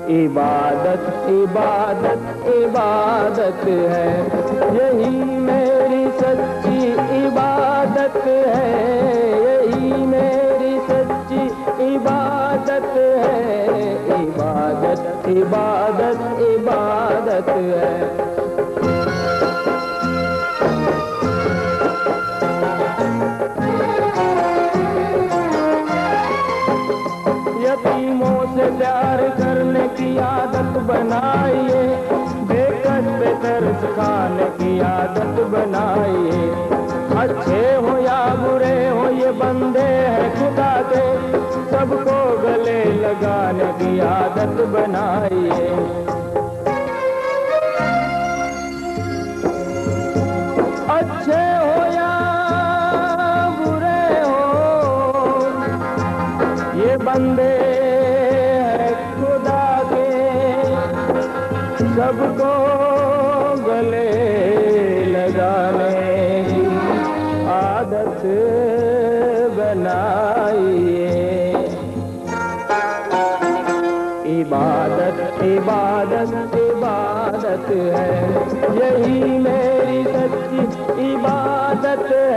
इबादत इबादत इबादत है, यही मेरी सच्ची इबादत है, यही मेरी सच्ची इबादत है। इबादत इबादत इबादत है। यतीमों से प्यार करने की आदत बनाइए, बेकस पे तरस खाने की आदत बनाइए। अच्छे हो या बुरे हो ये बंदे हैं खुदा के, सबको गले लगाने की आदत बनाइए। अच्छे हो या बुरे हो ये बंदे हैं खुदा के, सबको गले लगाने की आदत बनाइए। इबादत इबादत इबादत है, यही मेरी सच्ची इबादत है।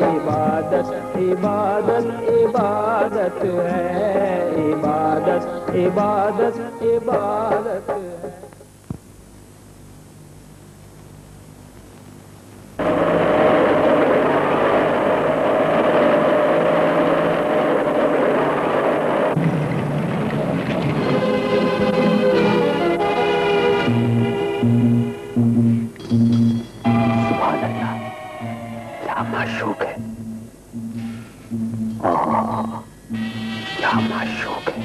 इबादत इबादत इबादत है, इबादत इबादत इबादत है। माशूक है, क्या माशूक है।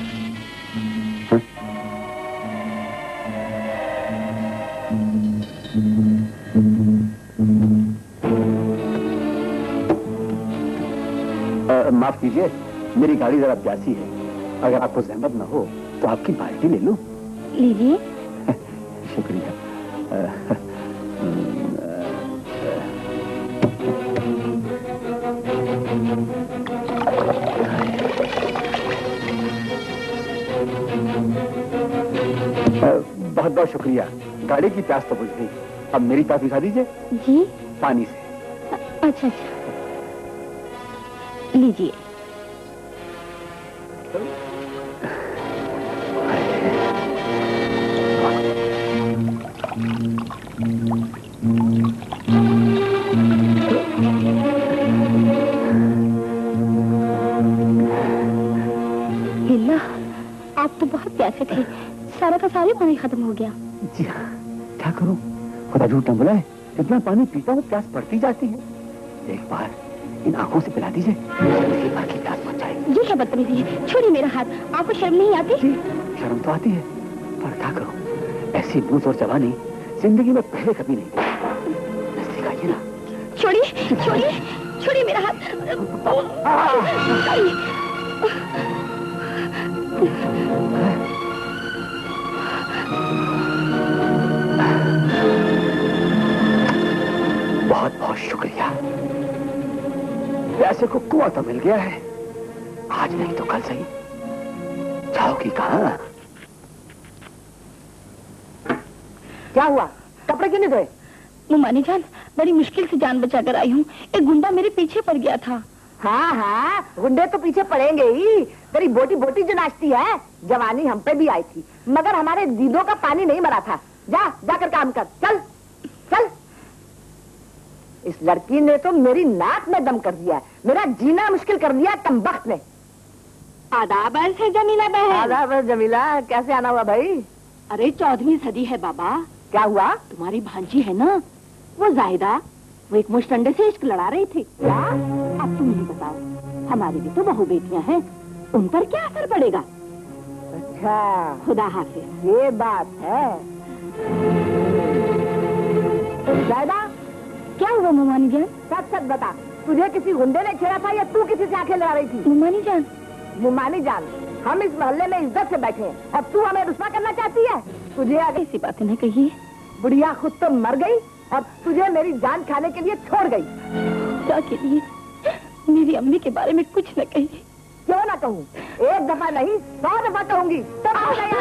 माफ कीजिए, मेरी गाड़ी जरा प्यासी है, अगर आपको जहमत न हो तो आपकी बाल्टी ले लूं। लीजिए। शुक्रिया। बहुत बहुत शुक्रिया, गाड़ी की प्यास तो बुझ गई। अब मेरी प्यास बुझा दीजिए। जी? पानी से। अच्छा अच्छा, लीजिए। हिल्ला, आप तो बहुत प्यासे थे, सारा का सारा पानी खत्म हो गया। जी हाँ, क्या करूं, खुदा झूठ न बुलाए, जितना पानी पीता हूँ प्यास बढ़ती जाती है। एक बार इन आंखों से पिला दीजिए, इसी बार की प्यास बुझ जाएगी। जी क्या बदतमीजी है, छोड़िए मेरा हाथ। आपको शर्म नहीं आती? जी, शर्म तो आती है, पर क्या करूं, ऐसी बूझ और जवानी जिंदगी में पहले कभी नहीं। सिखाइए ना। छोड़िए छोड़िए छोड़िए मेरा हाथ। बहुत बहुत शुक्रिया। प्यासे को कुआं तो मिल गया है, आज नहीं तो कल सही। जाओगी कहाँ? क्या हुआ, कपड़े क्यों नहीं धोए? मुमानी जान, बड़ी मुश्किल से जान बचाकर आई हूँ, एक गुंडा मेरे पीछे पड़ गया था। हाँ हाँ, गुंडे तो पीछे पड़ेंगे ही। तेरी बोटी बोटी जो नाचती है, जवानी हम पे भी आई थी, मगर हमारे दीदों का पानी नहीं मरा था। जा जाकर काम कर, चल चल। इस लड़की ने तो मेरी नाक में दम कर दिया है, मेरा जीना मुश्किल कर दिया कमबख्त ने। आदाब है जमीला बहन। आदाब है जमीला, कैसे आना हुआ भाई? अरे 14वीं सदी है बाबा। क्या हुआ? तुम्हारी भांजी है ना, वो जाहिदा, वो एक मुश्तंडे से इश्क लड़ा रही थी। क्या? अब तुम ही बताओ, हमारी भी तो बहू बेटियां हैं, उन पर क्या असर पड़ेगा? अच्छा, खुदा हाफिज। ये बात है। जाहिदा, क्या हुआ मुमानी जान? सच सच बता, तुझे किसी गुंडे ने छेड़ा था या तू किसी से आंखें लड़ा रही थी? मुमानी जान। मुमानी जान, हम इस मोहल्ले में इज्जत से बैठे हैं, अब तू हमें रुस्वा करना चाहती है? तुझे आगे ऐसी बातें न कहिए। बुढ़िया खुद तो मर गई और तुझे मेरी जान खाने के लिए छोड़ गई। क्या के लिए? मेरी अम्मी के बारे में कुछ न कहिए। क्यों ना कहूँ? एक दफा नहीं 100 दफा कहूंगी। तब आ गया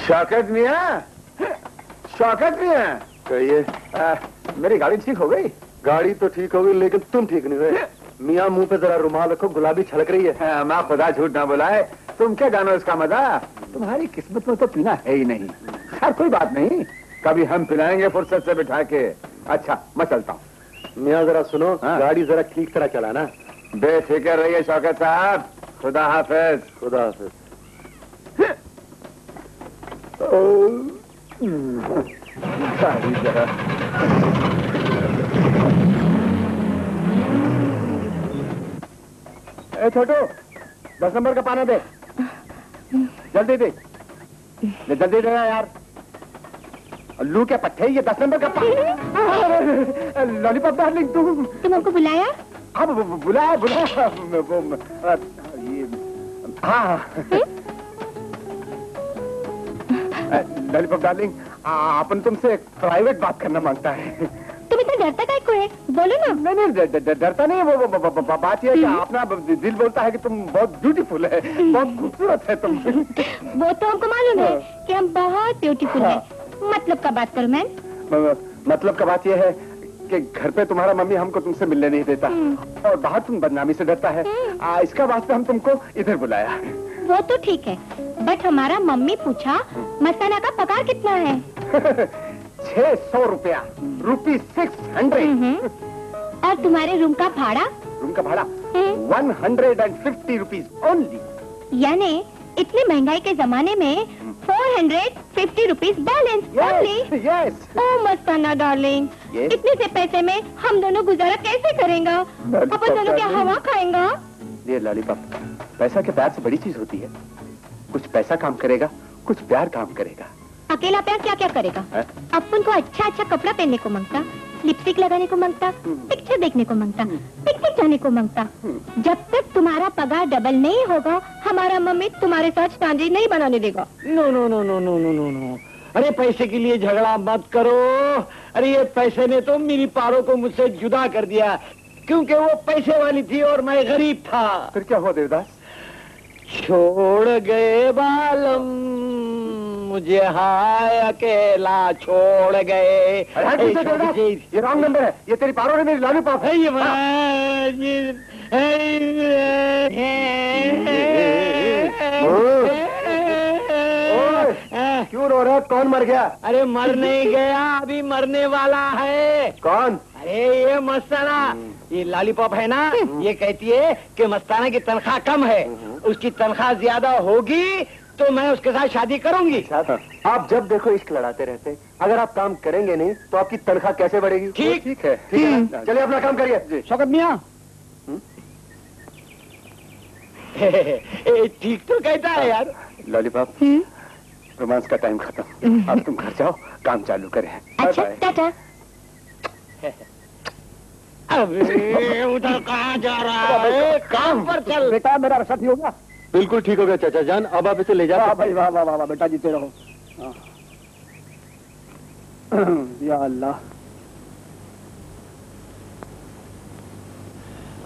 शौकत मियां, शौकत मियां, कहिए। मेरी गाड़ी ठीक हो गई? गाड़ी तो ठीक हो गई, लेकिन तुम ठीक नहीं हुए। मियां मुंह पे जरा रुमाल रखो, गुलाबी छलक रही है। माँ खुदा झूठ ना बुलाए, तुम क्या जानो इसका मजा। तुम्हारी किस्मत में तो पीना है ही नहीं। खैर कोई बात नहीं, कभी हम पिलाएंगे फुर्सत से बिठा के। अच्छा मैं चलता हूँ। मियां जरा सुनो, हाँ। गाड़ी जरा ठीक तरह चलाना। बेफिक्र रहिए शौकत साहब, खुदा हाफिज। खुदा हाफिज। गाड़ी जरा ए छोटू, 10 नंबर का पाना दे, जल्दी दे, जल्दी दे यार। लू के पट्टे, ये 10 नंबर का पाना। लॉलीपॉप डार्लिंग तुम हमको बुलाया? अब बुलाया बुलाया। हाँ लॉलीपॉप डार्लिंग, अपन तुमसे एक प्राइवेट बात करना मांगता है। तुम इतना डरता काय को है? बोलो ना। नहीं डरता नहीं। वो बात यह है कि अपना दिल बोलता है कि तुम बहुत ब्यूटीफुल है, बहुत खूबसूरत है तुम। वो तो हमको मालूम है कि हम बहुत ब्यूटीफुल हैं। मतलब का बात करो मैम। मतलब का बात यह है कि घर पे तुम्हारा मम्मी हमको तुमसे मिलने नहीं देता और बाहर तुम बदनामी से डरता है। इसका वास्ते हम तुमको इधर बुलाया। वो तो ठीक है, बट हमारा मम्मी पूछा मस्ताना का पगार कितना है? 600 रुपया, ₹600। और तुम्हारे रूम का भाड़ा? रूम का भाड़ा 150 रुपीज ओनली। यानी इतनी महंगाई के जमाने में 450 रुपीज बैलेंस ओनली। यस। ओ मस्ताना डार्लिंग, Yes? इतने से पैसे में हम दोनों गुजारा कैसे करेंगे? अपन दोनों क्या हवा खाएंगा? ये लॉलीपॉप, पैसा के प्यार से बड़ी चीज होती है। कुछ पैसा काम करेगा, कुछ प्यार काम करेगा। अकेला प्यार क्या क्या करेगा? अपन को अच्छा अच्छा कपड़ा पहनने को मांगता, लिपस्टिक लगाने को मांगता, पिक्चर देखने को मांगता, पिकनिक जाने को मांगता। जब तक तुम्हारा पगार डबल नहीं होगा, हमारा मम्मी तुम्हारे साथ स्टैंडर्ड नहीं बनाने देगा। No no no no no no no no, अरे पैसे के लिए झगड़ा मत करो। अरे ये पैसे ने तो मेरी पारो को मुझसे जुदा कर दिया, क्योंकि वो पैसे वाली थी और मैं गरीब था। फिर क्या हुआ देवदास? छोड़ गए बालम मुझे, हाय अकेला छोड़ गए। ये रॉन्ग नंबर है, ये तेरी पारो ने मेरी लॉलीपॉप है। क्यों रो रहा है? कौन मर गया? अरे मर नहीं गया, अभी मरने वाला है। कौन? अरे ये मस्ताना, ये लॉलीपॉप है ना, ये कहती है कि मस्ताना की तनख्वाह कम है, उसकी तनख्वाह ज्यादा होगी तो मैं उसके साथ शादी करूंगी। आप जब देखो इश्क लड़ाते रहते, अगर आप काम करेंगे नहीं तो आपकी तनख्वाह कैसे बढ़ेगी? ठीक। ठीक है, ठीक है ना? चलिए अपना काम करिए। शौकत मियां। ठीक तो कहता है यार। लॉलीपॉप, रोमांस का टाइम खत्म, अब तुम घर जाओ, काम चालू करें। अच्छा बाय बाय। टाटा। अबे उधर कहाँ जा रहा है? काम पर चल। बेटा मेरा रसद ही होगा। बिल्कुल ठीक हो गया चाचा जान, अब आप इसे ले जाओ। भाई वाह वाह वाह, बेटा जीते रहो। या अल्लाह।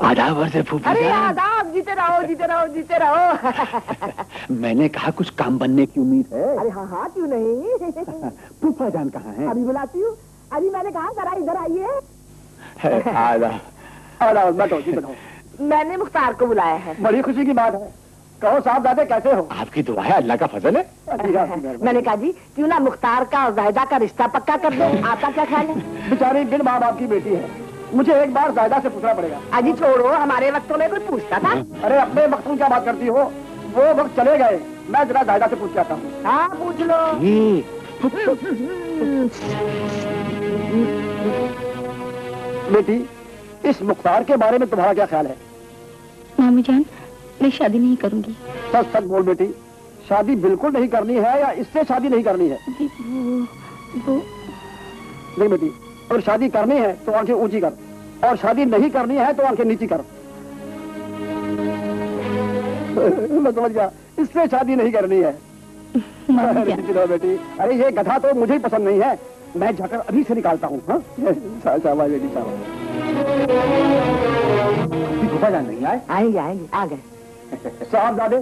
आधा वर्ष है फूफी अरे जान। आदाब, जीते रहो जीते रहो जीते रहो। मैंने कहा कुछ काम बनने की उम्मीद है। अरे हाँ हाँ, क्यों नहीं। फूफा जान कहाँ है? अभी बुलाती हूँ। अभी मैंने कहा जरा इधर आइए। आधा बैठो जी, बैठो। मैंने मुख्तार को बुलाया है। बड़ी खुशी की बात है। कहो साहबजादे कैसे हो? आपकी दुआ है, अल्लाह का फजल है। मैंने कहा जी क्यों ना मुख्तार का और जाहिदा का रिश्ता पक्का कर दो। आपका क्या ख्याल है? बेचारी बिन माँ बाप की बेटी है, मुझे एक बार जायदा से पूछना पड़ेगा। अजी छोड़ो, हमारे वक्तों में कोई पूछता था? अरे अपने वक्त में क्या बात करती हो, वो वक्त चले गए, मैं जरा जायदा से पूछ जाता हूँ। हाँ पूछ लो। बेटी, इस मुख्तार के बारे में तुम्हारा क्या ख्याल है? मामी जान, मैं शादी नहीं करूंगी। सच सच बोल बेटी, शादी बिल्कुल नहीं करनी है या इससे शादी नहीं करनी है? वो नहीं बेटी, अगर शादी करनी है तो आंखें ऊंची कर, और शादी नहीं करनी है तो आंखें नीची कर। मैं समझ गया, इससे शादी नहीं करनी है। अरे नीची रहो बेटी। अरे ये गधा तो मुझे ही पसंद नहीं है, मैं जाकर अभी से निकालता हूँ। शाबाश बेटी शाबाश। फूफा जान नहीं आए? आएंगे आएंगे, आ गए। साहबजादे,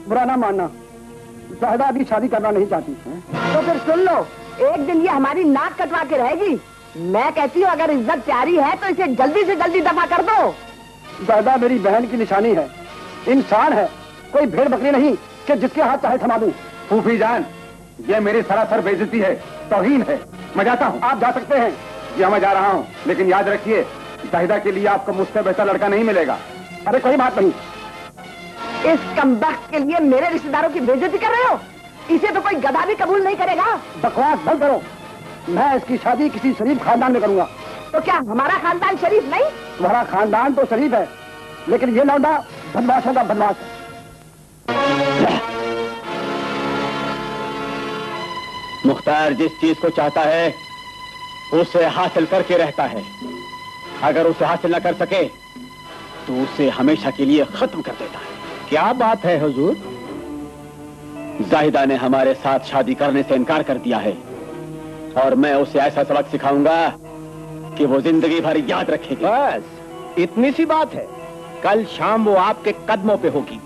बुरा ना मानना, ज़ाहिदा अभी शादी करना नहीं चाहती। तो फिर सुन लो, एक दिन ये हमारी नाक कटवा के रहेगी। मैं कहती हूँ अगर इज्जत प्यारी है तो इसे जल्दी से जल्दी दफा कर दो। ज़ाहिदा मेरी बहन की निशानी है, इंसान है, कोई भेड़ बकरी नहीं कि जिसके हाथ चाहे थमा दूं। फूफी जान, ये मेरी सरासर बेइज्जती है, तौहीन है। मैं जाता हूँ। आप जा सकते हैं। जी मैं जा रहा हूँ, लेकिन याद रखिए जाहिदा के लिए आपको मुझसे बेहतर लड़का नहीं मिलेगा। अरे कोई बात नहीं। इस कमबख्त के लिए मेरे रिश्तेदारों की बेइज्जती कर रहे हो? इसे तो कोई गधा भी कबूल नहीं करेगा। बकवास बंद करो। मैं इसकी शादी किसी शरीफ खानदान में करूंगा। तो क्या हमारा खानदान शरीफ नहीं? तुम्हारा खानदान तो शरीफ है, लेकिन ये लौंडा बदमाश होगा, बदमाश। मुख्तार जिस चीज को चाहता है उसे हासिल करके रहता है। अगर उसे हासिल न कर सके तो उसे हमेशा के लिए खत्म कर देता है। क्या बात है हुजूर? जाहिदा ने हमारे साथ शादी करने से इनकार कर दिया है और मैं उसे ऐसा सबक सिखाऊंगा कि वो जिंदगी भर याद रखेगी। बस इतनी सी बात है, कल शाम वो आपके कदमों पे होगी।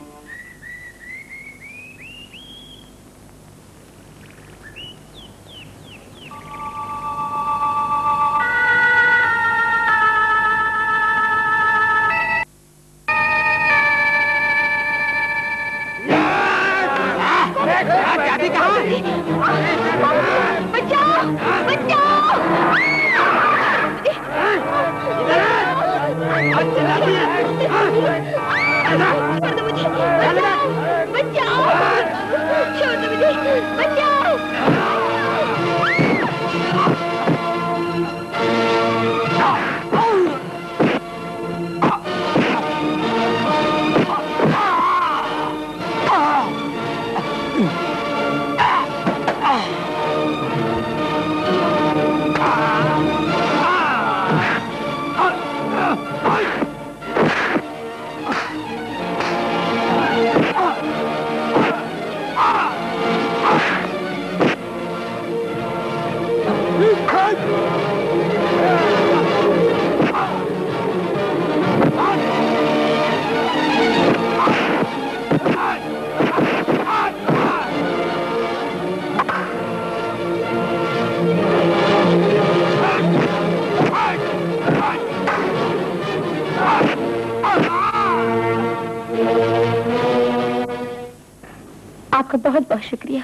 आपका बहुत बहुत शुक्रिया।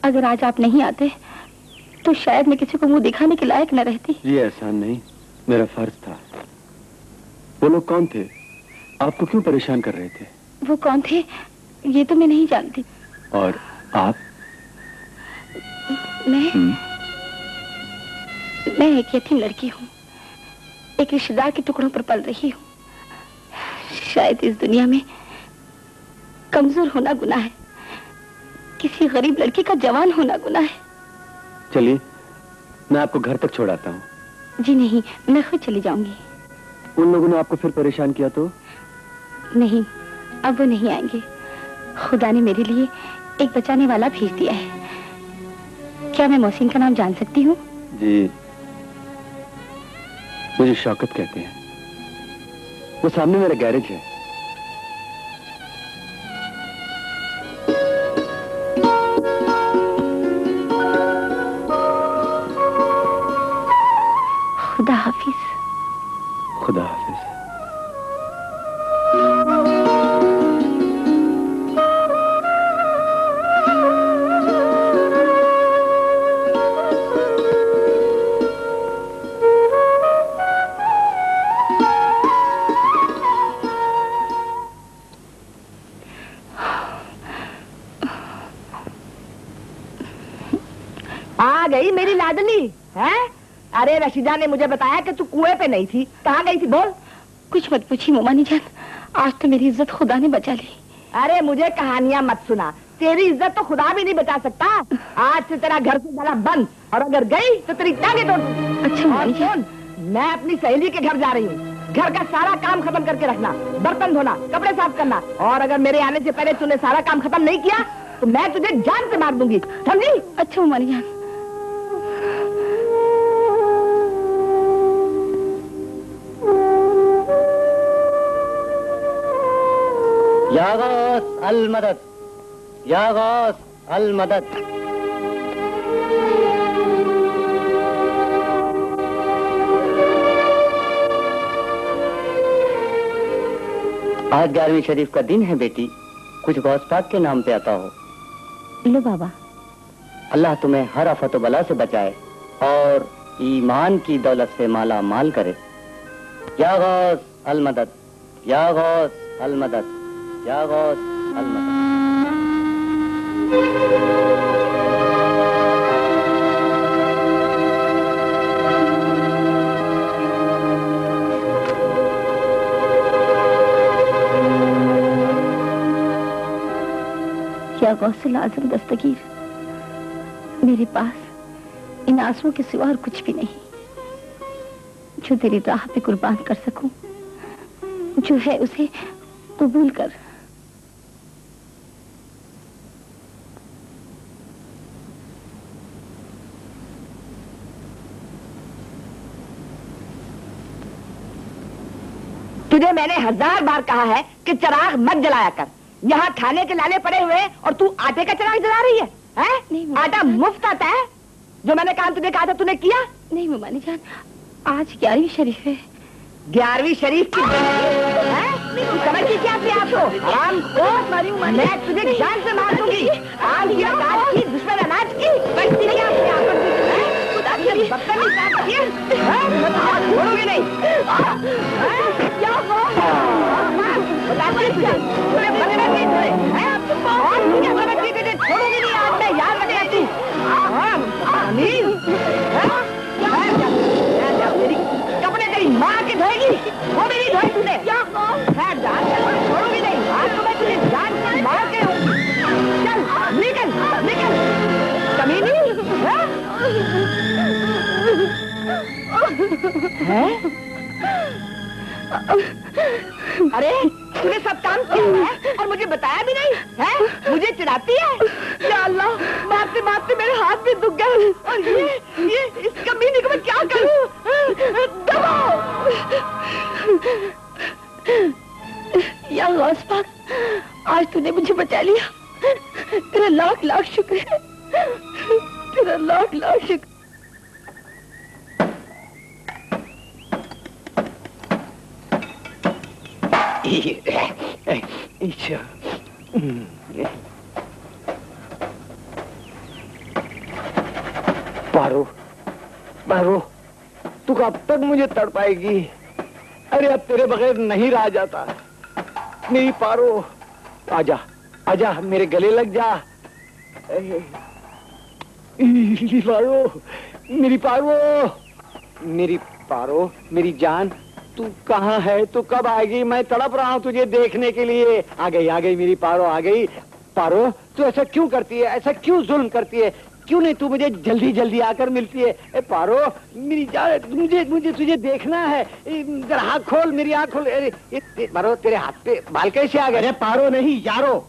अगर आज आप नहीं आते तो शायद मैं किसी को मुंह दिखाने के लायक न रहती। जी एहसान नहीं, मेरा फर्ज था। वो लोग कौन थे? आपको क्यों परेशान कर रहे थे? वो कौन थे ये तो मैं नहीं जानती। और आप? मैं एक यतीम लड़की हूँ, एक रिश्तेदार के टुकड़ों पर पल रही हूँ। शायद इस दुनिया में कमजोर होना गुनाह है, किसी गरीब लड़की का जवान होना गुनाह है। चलिए मैं आपको घर तक छोड़ाता हूँ। जी नहीं, मैं खुद चली जाऊंगी। उन लोगों ने आपको फिर परेशान किया तो? नहीं, अब वो नहीं आएंगे। खुदा ने मेरे लिए एक बचाने वाला भेज दिया है। क्या मैं मोहसिन का नाम जान सकती हूँ? जी, मुझे शौकत कहते हैं। वो सामने मेरा गैरेज है। खुदा हाफिज। खुदा हाफिज। आ गई मेरी लाडली है? अरे रशीदा ने मुझे बताया कि तू कुएं पे नहीं थी। कहाँ गई थी बोल? कुछ मत पूछी मोमानी जान, आज तो मेरी इज्जत खुदा ने बचा ली। अरे मुझे कहानियां मत सुना, तेरी इज्जत तो खुदा भी नहीं बचा सकता। आज से तेरा घर से भला बंद, और अगर गई तो तेरी टांगे तोड़ दूंगी। अच्छा मोमानी जान। मैं अपनी सहेली के घर जा रही हूँ। घर का सारा काम खत्म करके रखना, बर्तन धोना, कपड़े साफ करना, और अगर मेरे आने से पहले तूने सारा काम खत्म नहीं किया तो मैं तुझे जान से मार दूंगी, समझी? अच्छा उमर जान। या गौस अल मदद, या गौस अल मदद। आज 11वीं शरीफ का दिन है बेटी, कुछ गौस पाक के नाम पे आता हो। लो बाबा। अल्लाह तुम्हें हर आफत बला से बचाए और ईमान की दौलत से माला माल करे। या गौस अल मदद, या गौस अल मदद, या गौस अल मदद। या गौसल आजम दस्तगीर, मेरे पास इन आंसुओं के सिवा और कुछ भी नहीं जो तेरी राह पे कुर्बान कर सकूं। जो है उसे कबूल कर। तुझे मैंने 1000 बार कहा है कि चिराग मत जलाया कर। यहाँ खाने के लाले पड़े हुए और तू आटे का चिराग जला रही है? नहीं, आटा मुफ्त आता है। जो मैंने काम तुझे कहा था तूने किया? नहीं ममानी जान, आज 11वीं शरीफ है। 11वीं शरीफ की समझती क्या थी आपको? मैं तुझे जान से मार दूंगी। आज की अनाज की दुश्मन अनाज की बनती क्या छोड़ोगे नहीं? क्या छोड़ोगे नहीं? आज मैं याद रख लेती। कपड़े तेरी माँ के धोएगी, वो भी नहीं धोए तूने। छोड़ोगी नहीं। आज तो मैं तुझे जान से मार के चल निकल निकल कमीनी। अरे तूने सब काम किया है और मुझे बताया भी नहीं है? मुझे चिढ़ाती है? या अल्लाह, मारते मारते मेरे हाथ भी दुख गए और ये इस कमीनी को मैं क्या करूं? दबाओ। या गौस पाक, आज तूने मुझे बचा लिया। तेरा लाख लाख शुक्र है, तेरा लाख लाख शुक्र। पारो, पारो, तू कब तक मुझे तड़पाएगी? अरे अब तेरे बगैर नहीं रहा जाता। मेरी पारो, आजा, आजा, मेरे गले लग जा। मेरी पारो, मेरी पारो, मेरी पारो, मेरी जान, तू कहाँ है? तू कब आएगी? मैं तड़प रहा हूँ तुझे देखने के लिए। आ गई मेरी पारो, आ गई। पारो, तू ऐसा क्यों करती है? ऐसा क्यों जुल्म करती है? क्यों नहीं तू मुझे जल्दी जल्दी आकर मिलती है? ए पारो, मेरी जान, मुझे तुझे देखना है। जरा आँख खोल, मेरी आँख खोल। पारो, तेरे हाथ पे बाल कैसे आ गए? अरे पारो नहीं, यारो।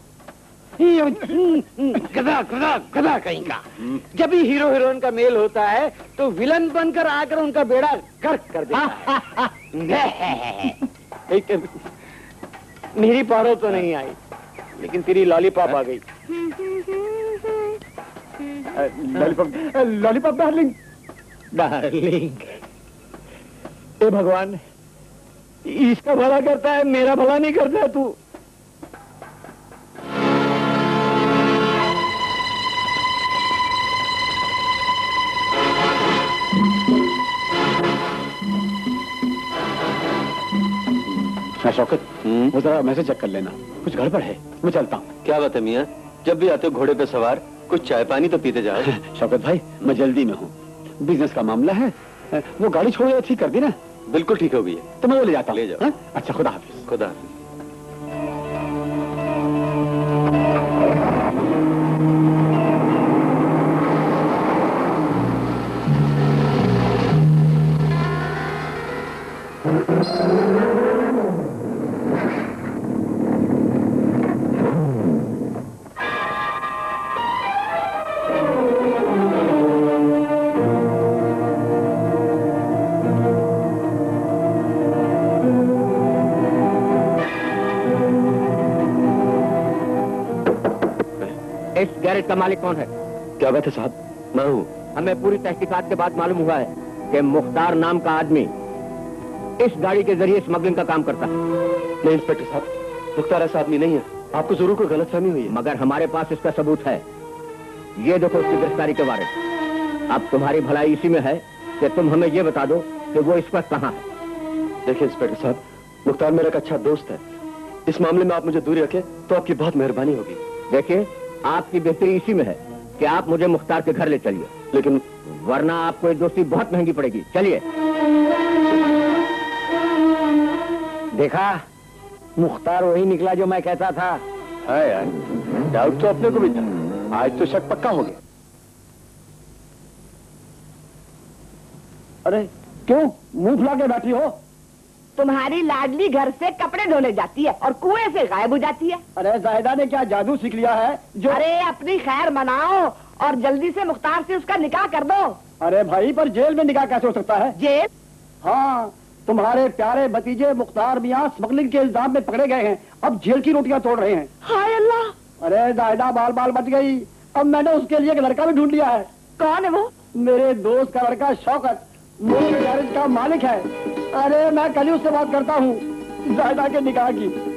गधा गधा गधा कहीं का। जब भी हीरो हीरोइन का मेल होता है तो विलन बनकर आकर उनका बेड़ा गर्क कर देता है। मेरी पारो तो नहीं आई, लेकिन तेरी लॉलीपॉप आ गई। Lollipop, lollipop darling, darling. ए भगवान, इसका भला करता है, मेरा भला नहीं करता है तू। शौकत, वो जरा मैसेज चेक कर लेना, कुछ गड़बड़ है। मैं चलता हूँ। क्या बात है मियाँ, जब भी आते हो घोड़े पे सवार, कुछ चाय पानी तो पीते जाओ। शौकत भाई, मैं जल्दी में हूँ, बिजनेस का मामला है। वो गाड़ी छोड़ ठीक कर दी ना? बिल्कुल ठीक हो गई है। तो मैं वो ले जाता हूँ। ले जाओ। अच्छा, खुदा हाफिज। खुदा हाफिज। इस गैरेज का मालिक कौन है? क्या बात है साहब? मैं हूँ। हमें पूरी तहकीकात के बाद मालूम हुआ है कि मुख्तार नाम का आदमी इस गाड़ी के जरिए स्मगलिंग का काम करता है। नहीं इंस्पेक्टर साहब, मुख्तार ऐसा आदमी नहीं है। आपको जरूर कोई गलतफहमी हुई है। मगर हमारे पास इसका सबूत है। ये देखो उसकी गिरफ्तारी के वारंट। अब तुम्हारी भलाई इसी में है कि तुम हमें ये बता दो कि वो इस वक्त कहाँ है। देखिए इंस्पेक्टर साहब, मुख्तार मेरा एक अच्छा दोस्त है। इस मामले में आप मुझे दूरी रखें तो आपकी बहुत मेहरबानी होगी। देखिए, आपकी बेहतरी इसी में है कि आप मुझे मुख्तार के घर ले चलिए, लेकिन वरना आपको ये दोस्ती बहुत महंगी पड़ेगी। चलिए। देखा, मुख्तार वही निकला जो मैं कहता था। है यार, डाउट तो अपने को भी था। आज तो शक पक्का हो गया। अरे क्यों मुंह फुला के बैठी हो? तुम्हारी लाडली घर से कपड़े धोने जाती है और कुएं से गायब हो जाती है। अरे जाहिदा ने क्या जादू सीख लिया है जो? अरे अपनी खैर मनाओ और जल्दी से मुख्तार से उसका निकाह कर दो। अरे भाई, पर जेल में निकाह कैसे हो सकता है? जेल? हाँ, तुम्हारे प्यारे भतीजे मुख्तार मियाँ स्मगलिंग के इल्जाम में पकड़े गए हैं। अब जेल की रोटियां तोड़ रहे हैं। हाय अल्लाह। अरे जाहिदा बाल बाल बच गई। अब मैंने उसके लिए एक लड़का भी ढूंढ लिया है। कौन है वो? मेरे दोस्त का लड़का शौकत, मोटर गैरेज का मालिक है। अरे मैं कल ही उससे बात करता हूँ जाहिदा के निकाह की।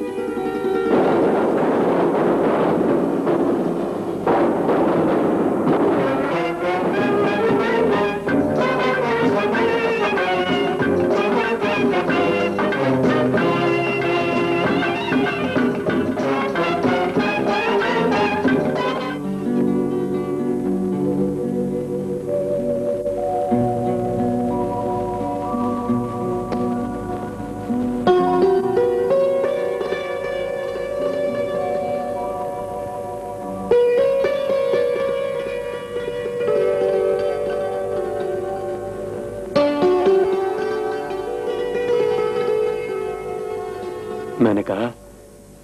मैंने कहा,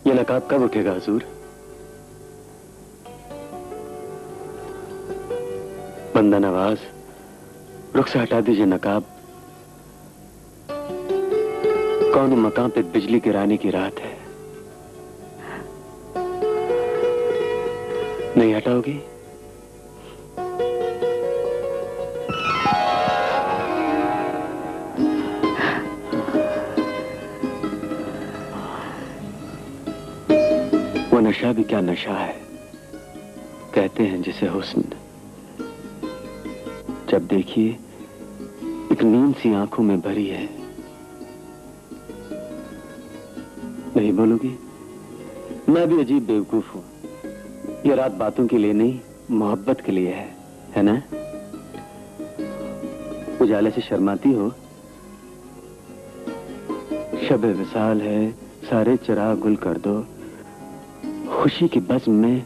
ये नकाब कब उठेगा हुजूर? बंदा नवाज, रुख से हटा दीजिए नकाब। कौन मकाम पे बिजली गिराने की रात है? नहीं हटाओगी? नशा भी क्या नशा है, कहते हैं जिसे हुस्न। जब देखिए एक नींद सी आंखों में भरी है। नहीं बोलोगी? मैं भी अजीब बेवकूफ हूं। ये रात बातों के लिए नहीं, मोहब्बत के लिए है ना? उजाले से शर्माती हो? शब विसाल है, सारे चिराग गुल कर दो। खुशी की बज़्म में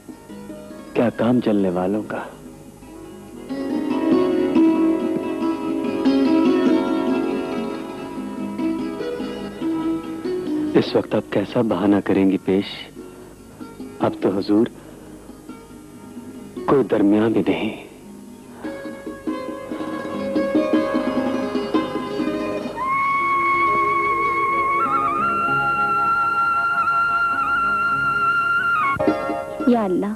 क्या काम चलने वालों का। इस वक्त आप कैसा बहाना करेंगी पेश? अब तो हुजूर कोई दरमियान भी नहीं। या अल्लाह,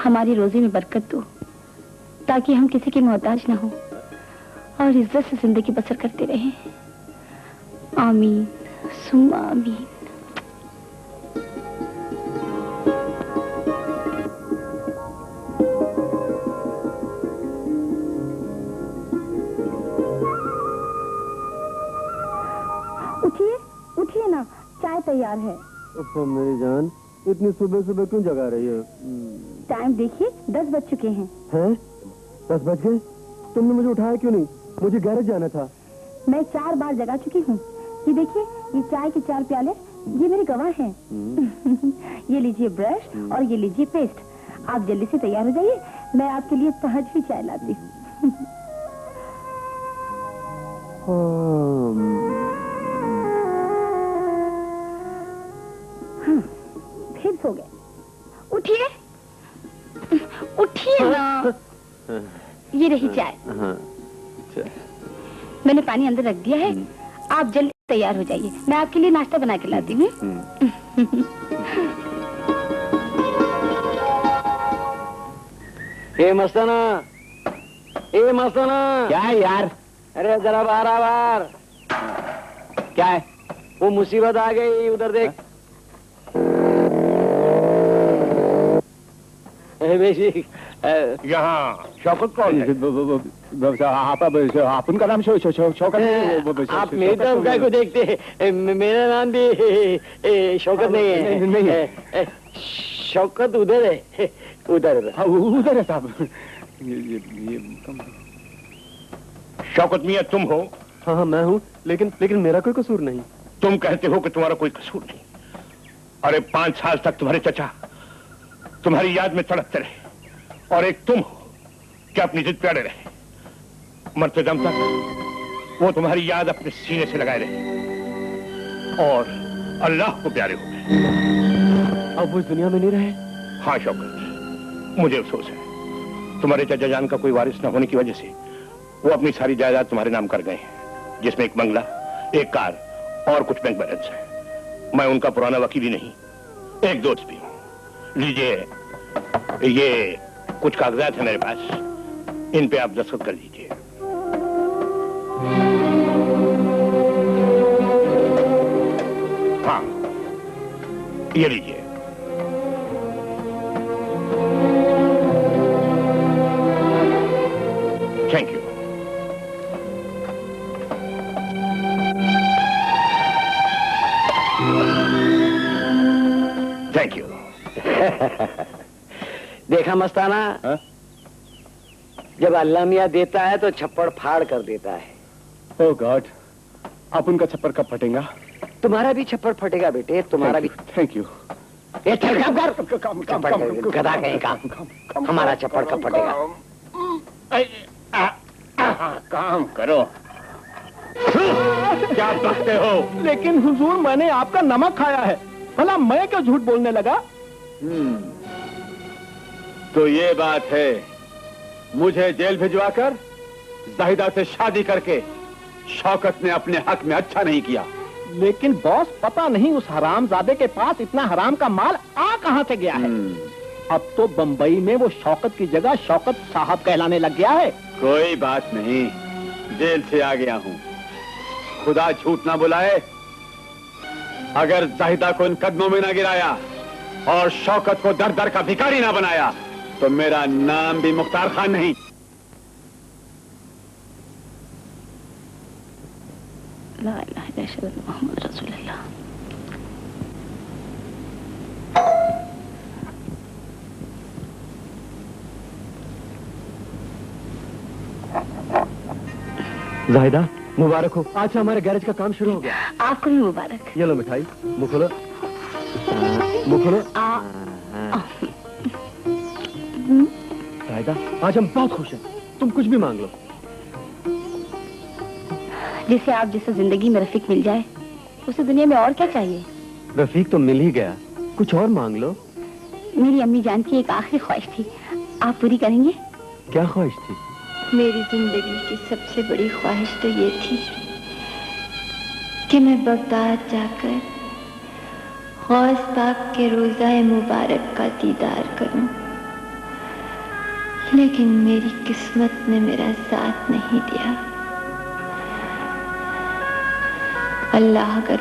हमारी रोजी में बरकत दो ताकि हम किसी के मोहताज ना हो और इज्जत से जिंदगी बसर करते रहें। आमीन सुम्मा आमीन। उठिए उठिए ना, चाय तैयार है। मेरी जान, इतनी सुबह सुबह क्यों जगा रही हो? टाइम देखिए, 10 बज चुके हैं। हैं? 10 बज गए? तुमने मुझे उठाया क्यों नहीं? मुझे गैरेज जाना था। मैं 4 बार जगा चुकी हूँ। ये देखिए, ये चाय के 4 प्याले, ये मेरे गवाह हैं। ये लीजिए ब्रश और ये लीजिए पेस्ट। आप जल्दी से तैयार हो जाइए, मैं आपके लिए 5वीं चाय लाती हूँ। पानी अंदर रख दिया है, आप जल्दी तैयार हो जाइए, मैं आपके लिए नाश्ता बना के लाती हूँ। ए मस्ताना, ए मस्ताना। क्या है यार? अरे जरा बार। क्या है? वो मुसीबत आ गई, उधर देख। यहाँ शौकत कौन है? आप उनका नाम शौकत? आप मेरी तरफ क्या को देखते हैं? मेरा नाम भी शौकत नहीं है। शौकत उधर है, उधर है साहब। शौकत मियाँ तुम हो? हाँ मैं हूँ, लेकिन मेरा कोई कसूर नहीं। तुम कहते हो कि तुम्हारा कोई कसूर नहीं। अरे 5 साल तक तुम्हारे चचा तुम्हारी याद में तड़पते रहे, और एक तुम हो कि अपनी जिद पे अड़े रहे। मरते दम तक वो तुम्हारी याद अपने सीने से लगाए रहे और अल्लाह को प्यारे हो गए। अब वो इस दुनिया में नहीं रहे? हाँ शौकत, मुझे अफसोस है। तुम्हारे चचा जान का कोई वारिस न होने की वजह से वो अपनी सारी जायदाद तुम्हारे नाम कर गए हैं, जिसमें एक बंगला, एक कार और कुछ बैंक बैलेंस है। मैं उनका पुराना वकील ही नहीं, एक दोस्त भी हूँ। लीजिए, ये कुछ कागजात है मेरे पास, इन पे आप दस्तखत कर दीजिए। हाँ, ये लीजिए। Thank you. Thank you. देखा मस्ताना, जब अल्लाह मियाँ देता है तो छप्पड़ फाड़ कर देता है। ओह गॉड, आप उनका छप्पर कब फटेगा? तुम्हारा भी छप्पड़ फटेगा बेटे, तुम्हारा भी। Thank you. ये चल काम कर, गधा कहीं का। हमारा छप्पड़ कब फटेगा? काम करो। क्या बकते हो? लेकिन हुजूर, मैंने आपका नमक खाया है, भला मैं क्यों झूठ बोलने लगा? तो ये बात है, मुझे जेल भिजवाकर जाहिदा से शादी करके शौकत ने अपने हक में अच्छा नहीं किया। लेकिन बॉस, पता नहीं उस हरामजादे के पास इतना हराम का माल आ कहां से गया है। अब तो बंबई में वो शौकत की जगह शौकत साहब कहलाने लग गया है। कोई बात नहीं, जेल से आ गया हूँ। खुदा झूठ ना बुलाए, अगर जाहिदा को इन कदमों में ना गिराया और शौकत को दर दर का भिखारी ना बनाया तो मेरा नाम भी मुख्तार खान नहीं। ला इलाहा इल्लल्लाह मुहम्मद रसूलुल्लाह। जाहिदा, मुबारक हो, आज से हमारे गैरेज का काम शुरू हो गया। आपको भी मुबारक। ये लो मिठाई, मुँह खोलो, मुँह खोलो। जाहिदा, आज हम बहुत खुश हैं, तुम कुछ भी मांग लो। जिसे आप जैसा जिंदगी में रफीक मिल जाए, उसे दुनिया में और क्या चाहिए? रफीक तो मिल ही गया, कुछ और मांग लो। मेरी अम्मी जान की एक आखिरी ख्वाहिश थी, आप पूरी करेंगे? क्या ख्वाहिश थी? मेरी जिंदगी की सबसे बड़ी ख्वाहिश तो ये थी कि मैं बगदाद जाकर गौस पाक के रोज़ाए मुबारक का दीदार करूं, लेकिन मेरी किस्मत ने मेरा साथ नहीं दिया। अल्लाह अगर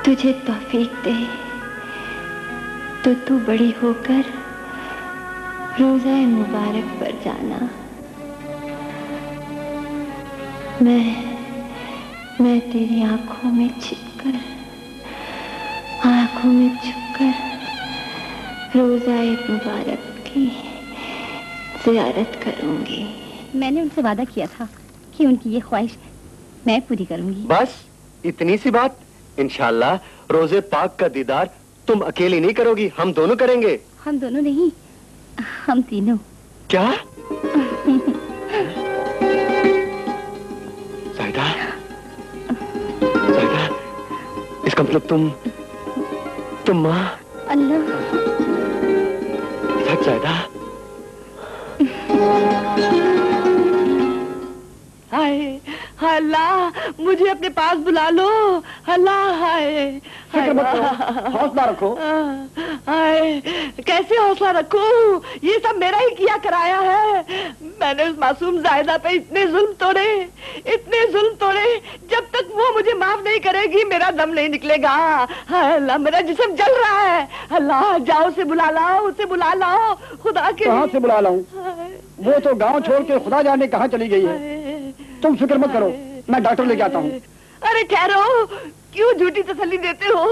तुझे तौफीक दे तो तू बड़ी होकर रोज़ाए मुबारक पर जाना। मैं तेरी आंखों में छुपकर रोज़ाए मुबारक की ज़ियारत करूंगी। मैंने उनसे वादा किया था कि उनकी ये ख्वाहिश मैं पूरी करूंगी। बस इतनी सी बात? इंशाल्लाह रोजे पाक का दीदार तुम अकेली नहीं करोगी, हम दोनों करेंगे। हम दोनों नहीं, हम तीनों। क्या? जाहिदा, इसका मतलब तुम माँ? अल्लाह। सच जाहिदा? हाय हाय हाय अल्लाह, मुझे अपने पास बुला लो। अल्लाह हाय फिक्र मत करो, हौसला रखो। हाय कैसे हौसला रखूं? ये सब मेरा ही किया कराया है। मैंने उस मासूम जायदा पे इतने जुल्म तोड़े, जब तक वो मुझे माफ नहीं करेगी मेरा दम नहीं निकलेगा। हाय अल्लाह, मेरा जिस्म जल रहा है। अल्लाह जाओ, उसे बुला लाओ खुदा के। कहाँ से बुला लाऊं? वो तो गांव छोड़ के खुदा जाने कहाँ चली गई है। तुम फिक्र मत करो, मैं डॉक्टर लेके आता हूँ। अरे ठहरो, क्यों झूठी तसल्ली देते हो?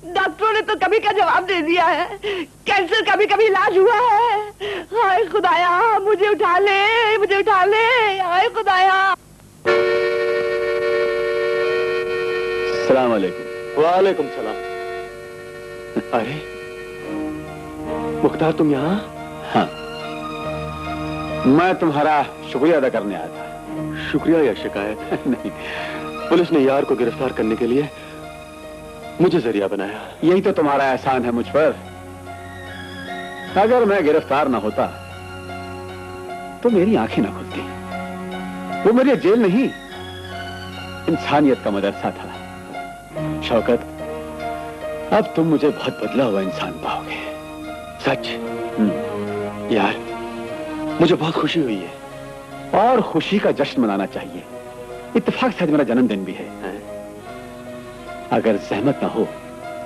डॉक्टरों ने तो कभी का जवाब दे दिया है, कैंसर का भी कभी इलाज हुआ है। हाय खुदाया, मुझे उठा ले, हाय खुदाया। अस्सलाम वालेकुम। वालेकुम सलाम। अरे मुख्तार, तुम यहाँ? हाँ, मैं तुम्हारा शुक्रिया अदा करने आया था। शुक्रिया या शिकायत? नहीं, पुलिस ने यार को गिरफ्तार करने के लिए मुझे जरिया बनाया। यही तो तुम्हारा एहसान है मुझ पर। अगर मैं गिरफ्तार ना होता तो मेरी आंखें ना खुलती। वो मेरी जेल नहीं, इंसानियत का मदरसा था। शौकत, अब तुम मुझे बहुत बदला हुआ इंसान पाओगे। सच? यार, मुझे बहुत खुशी हुई है। और खुशी का जश्न मनाना चाहिए। इत्तेफाक से आज मेरा जन्मदिन भी है। अगर सहमत ना हो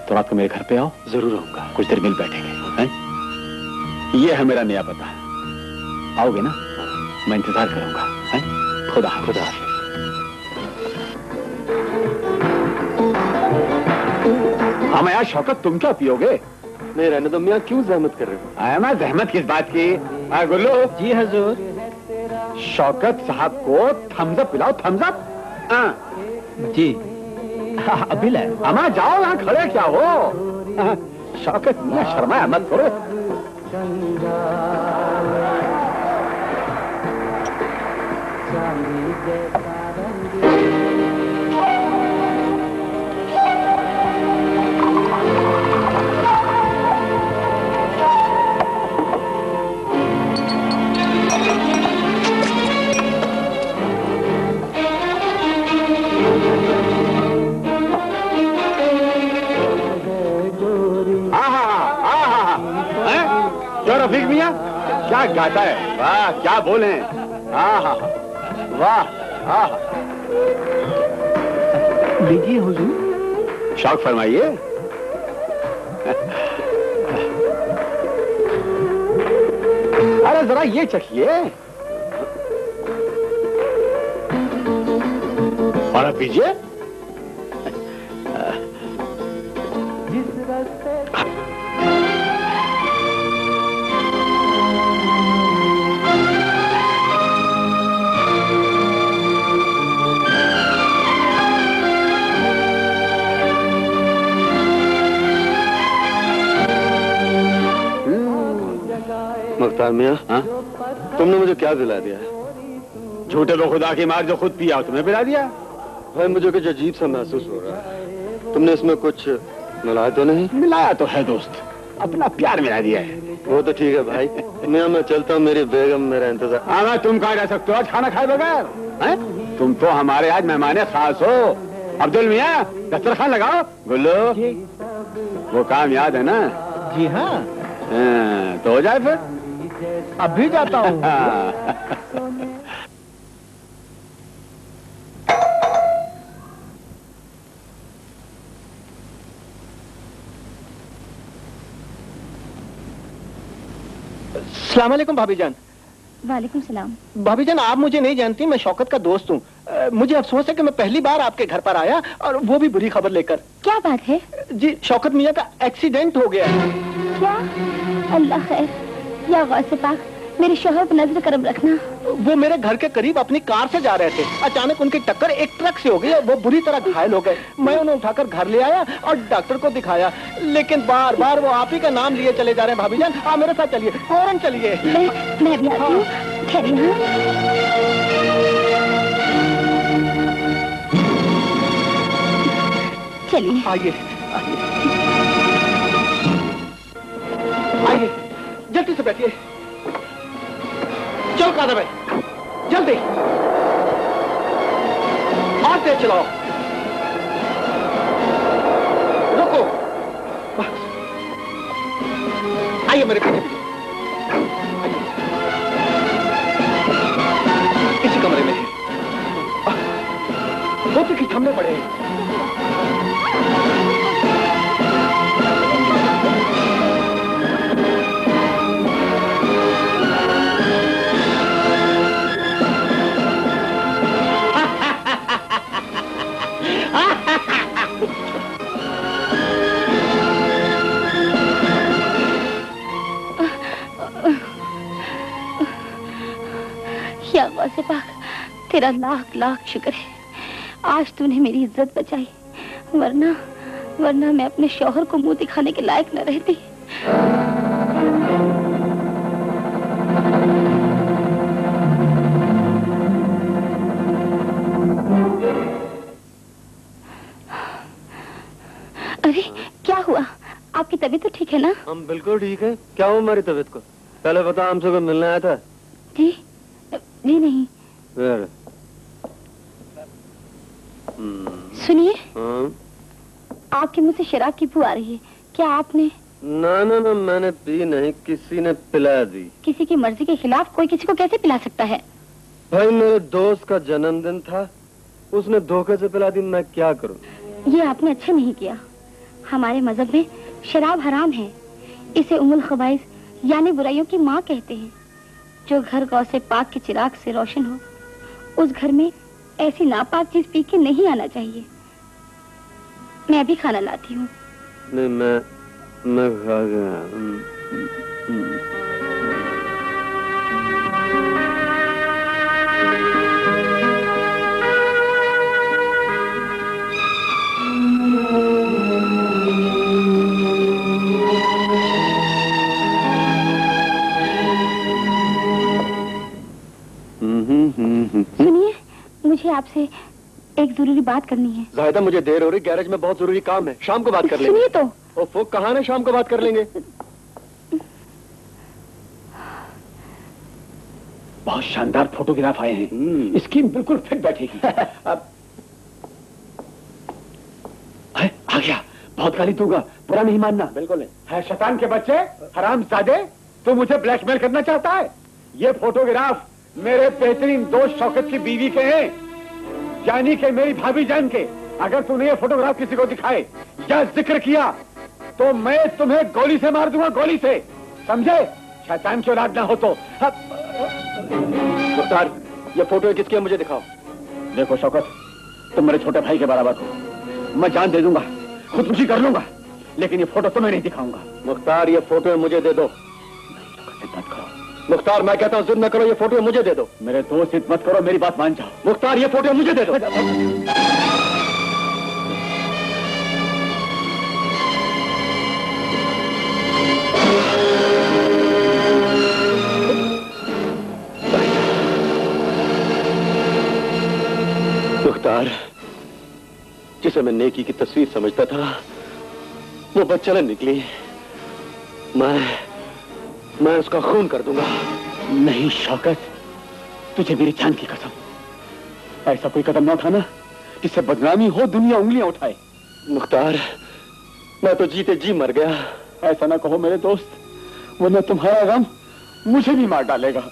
तो रात को मेरे घर पे आओ। जरूर आऊंगा। कुछ देर मिल बैठेंगे हैं? ये है मेरा नया पता। आओगे ना? मैं इंतजार करूंगा। हैं? खुदा हाफिज़। हाँ मैं यार, शौकत तुम क्या पियोगे? नहीं रहने दो मियां, क्यों जहमत कर रहे हो? आया मैं जहमत किस बात की? गुल्लू। जी हजूर। शौकत साहब को थम्स अप पिलाओ, थम्स अप। जी अभी लाए। अमा जाओ, यहाँ खड़े क्या हो? शौकत मियां शर्माया मत करो। रफीक मियां क्या गाता है? वाह, क्या बोले। वाह, लीजिए हुजूर। शौक फरमाइए। अरे जरा ये चखिए और अब पीजिए। मुख्तार मियां, तुमने मुझे क्या दिला दिया है? झूठे को खुदा की मार, जो खुद पिया तुम्हें पिला दिया। भाई मुझे कुछ अजीब सा महसूस हो रहा है। तुमने इसमें कुछ मिलाया तो नहीं? मिलाया तो है दोस्त, अपना प्यार मिला दिया है। वो तो ठीक है भाई। मियां मैं चलता हूँ, मेरी बेगम मेरा इंतजार। आना, तुम कहाँ रह सकते हो आज खाना खाए बगैर? तुम तो हमारे आज मेहमान खास हो। अब्दुल मियां दस्तरखान लगाओ। गुल्लू, वो काम याद है ना? जी हाँ। तो हो जाए फिर। अभी जाता हूँ। अस्सलाम वालेकुम भाभी जान। वालेकुम सलाम। भाभी जान, आप मुझे नहीं जानती, मैं शौकत का दोस्त हूँ। मुझे अफसोस है कि मैं पहली बार आपके घर पर आया, और वो भी बुरी खबर लेकर। क्या बात है? जी, शौकत मियां का एक्सीडेंट हो गया है। क्या? अल्लाह खैर, या गौसे पाक मेरे शोहर पर नजर करम रखना। वो मेरे घर के करीब अपनी कार से जा रहे थे, अचानक उनकी टक्कर एक ट्रक से हो गई और वो बुरी तरह घायल हो गए। मैं उन्हें उठाकर घर ले आया और डॉक्टर को दिखाया, लेकिन बार बार वो आप ही का नाम लिए चले जा रहे हैं। भाभी जान, आप मेरे साथ चलिए, फौरन चलिए। मैं भी आती हूँ। ठहरिए। चलिए। आइए आइए, जल्दी से बैठिए। चलो कादर भाई, जल्दी। और तेज चलाओ। रुको, बस। आइए मेरे पीछे पीछे। इसी कमरे में धोती के सामने पड़े हैं। या गौसे पाक, तेरा लाख लाख शुक्र है, आज तूने मेरी इज्जत बचाई, वरना मैं अपने शौहर को मुंह दिखाने के लायक न रहती। अरे क्या हुआ? आपकी तबीयत तो ठीक है ना? हम बिल्कुल ठीक है। क्या हुआ हमारी तबीयत को? पहले बता, हमसे कोई मिलने आया था? जी नहीं। सुनिए, आपके मुंह से शराब की बू आ रही है। क्या आपने? ना, मैंने पी नहीं, किसी ने पिला दी। किसी की मर्जी के खिलाफ कोई किसी को कैसे पिला सकता है? भाई, मेरे दोस्त का जन्मदिन था, उसने धोखे से पिला दी, मैं क्या करूं? ये आपने अच्छा नहीं किया। हमारे मजहब में शराब हराम है। इसे उमुल खबाइस यानी बुराइयों की माँ कहते हैं। जो घर गौसे पाक के चिराग से रोशन हो, उस घर में ऐसी नापाक चीज पी के नहीं आना चाहिए। मैं अभी खाना लाती हूँ। नहीं, मैं खा गया। सुनिए, मुझे आपसे एक जरूरी बात करनी है। जाहिदा, मुझे देर हो रही, गैरेज में बहुत जरूरी काम है, शाम को बात कर लेंगे। सुनिए तो। ओफो, कहाँ है? शाम को बात कर लेंगे। बहुत शानदार फोटोग्राफ आए हैं। स्कीम बिल्कुल फिट बैठेगी। अब आ गया, बहुत गाली दूंगा, बुरा नहीं मानना। बिल्कुल नहीं। है शैतान के बच्चे, हरामजादे, तू मुझे ब्लैकमेल करना चाहता है? ये फोटोग्राफ मेरे बेहतरीन दोस्त शौकत की बीवी के हैं, यानी कि मेरी भाभी जान के। अगर तूने ये फोटोग्राफ किसी को दिखाए या जिक्र किया तो मैं तुम्हें गोली से मार दूंगा, गोली से, समझे? शैतान की औलाद ना हो तो। मुख्तार, ये फोटो किसकी है, मुझे दिखाओ। देखो शौकत, तुम मेरे छोटे भाई के बराबर हो, मैं जान दे दूंगा, खुदकुशी कर लूंगा, लेकिन ये फोटो तुम्हें नहीं दिखाऊंगा। मुख्तार, ये फोटो मुझे दे दो। मत करो मुख्तार, मैं कहता हूँ जिद न करो, ये फोटो मुझे दे दो। मेरे दोस्त, जिद मत करो, मेरी बात मान जाओ। मुख्तार, ये फोटो मुझे दे दो। मुख्तार, जिसे मैं नेकी की तस्वीर समझता था, वो बदचलन निकली। मैं उसका खून कर दूंगा। नहीं शौकत, तुझे मेरी जान की कसम, ऐसा कोई कदम न उठाना जिससे बदनामी हो, दुनिया उंगलियां उठाए। मुख्तार, मैं तो जीते जी मर गया। ऐसा ना कहो मेरे दोस्त, वरना तुम्हारा गम मुझे भी मार डालेगा।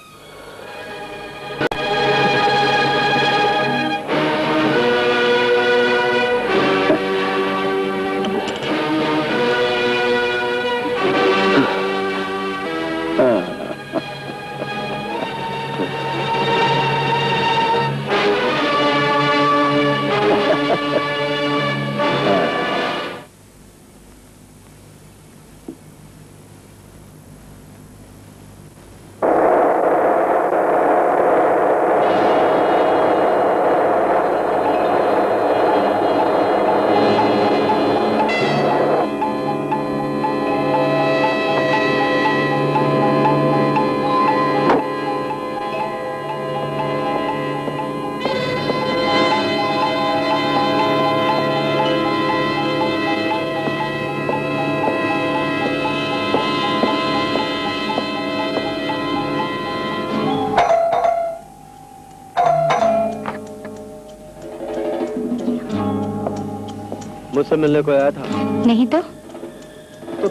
मुझसे मिलने को आया था? नहीं तो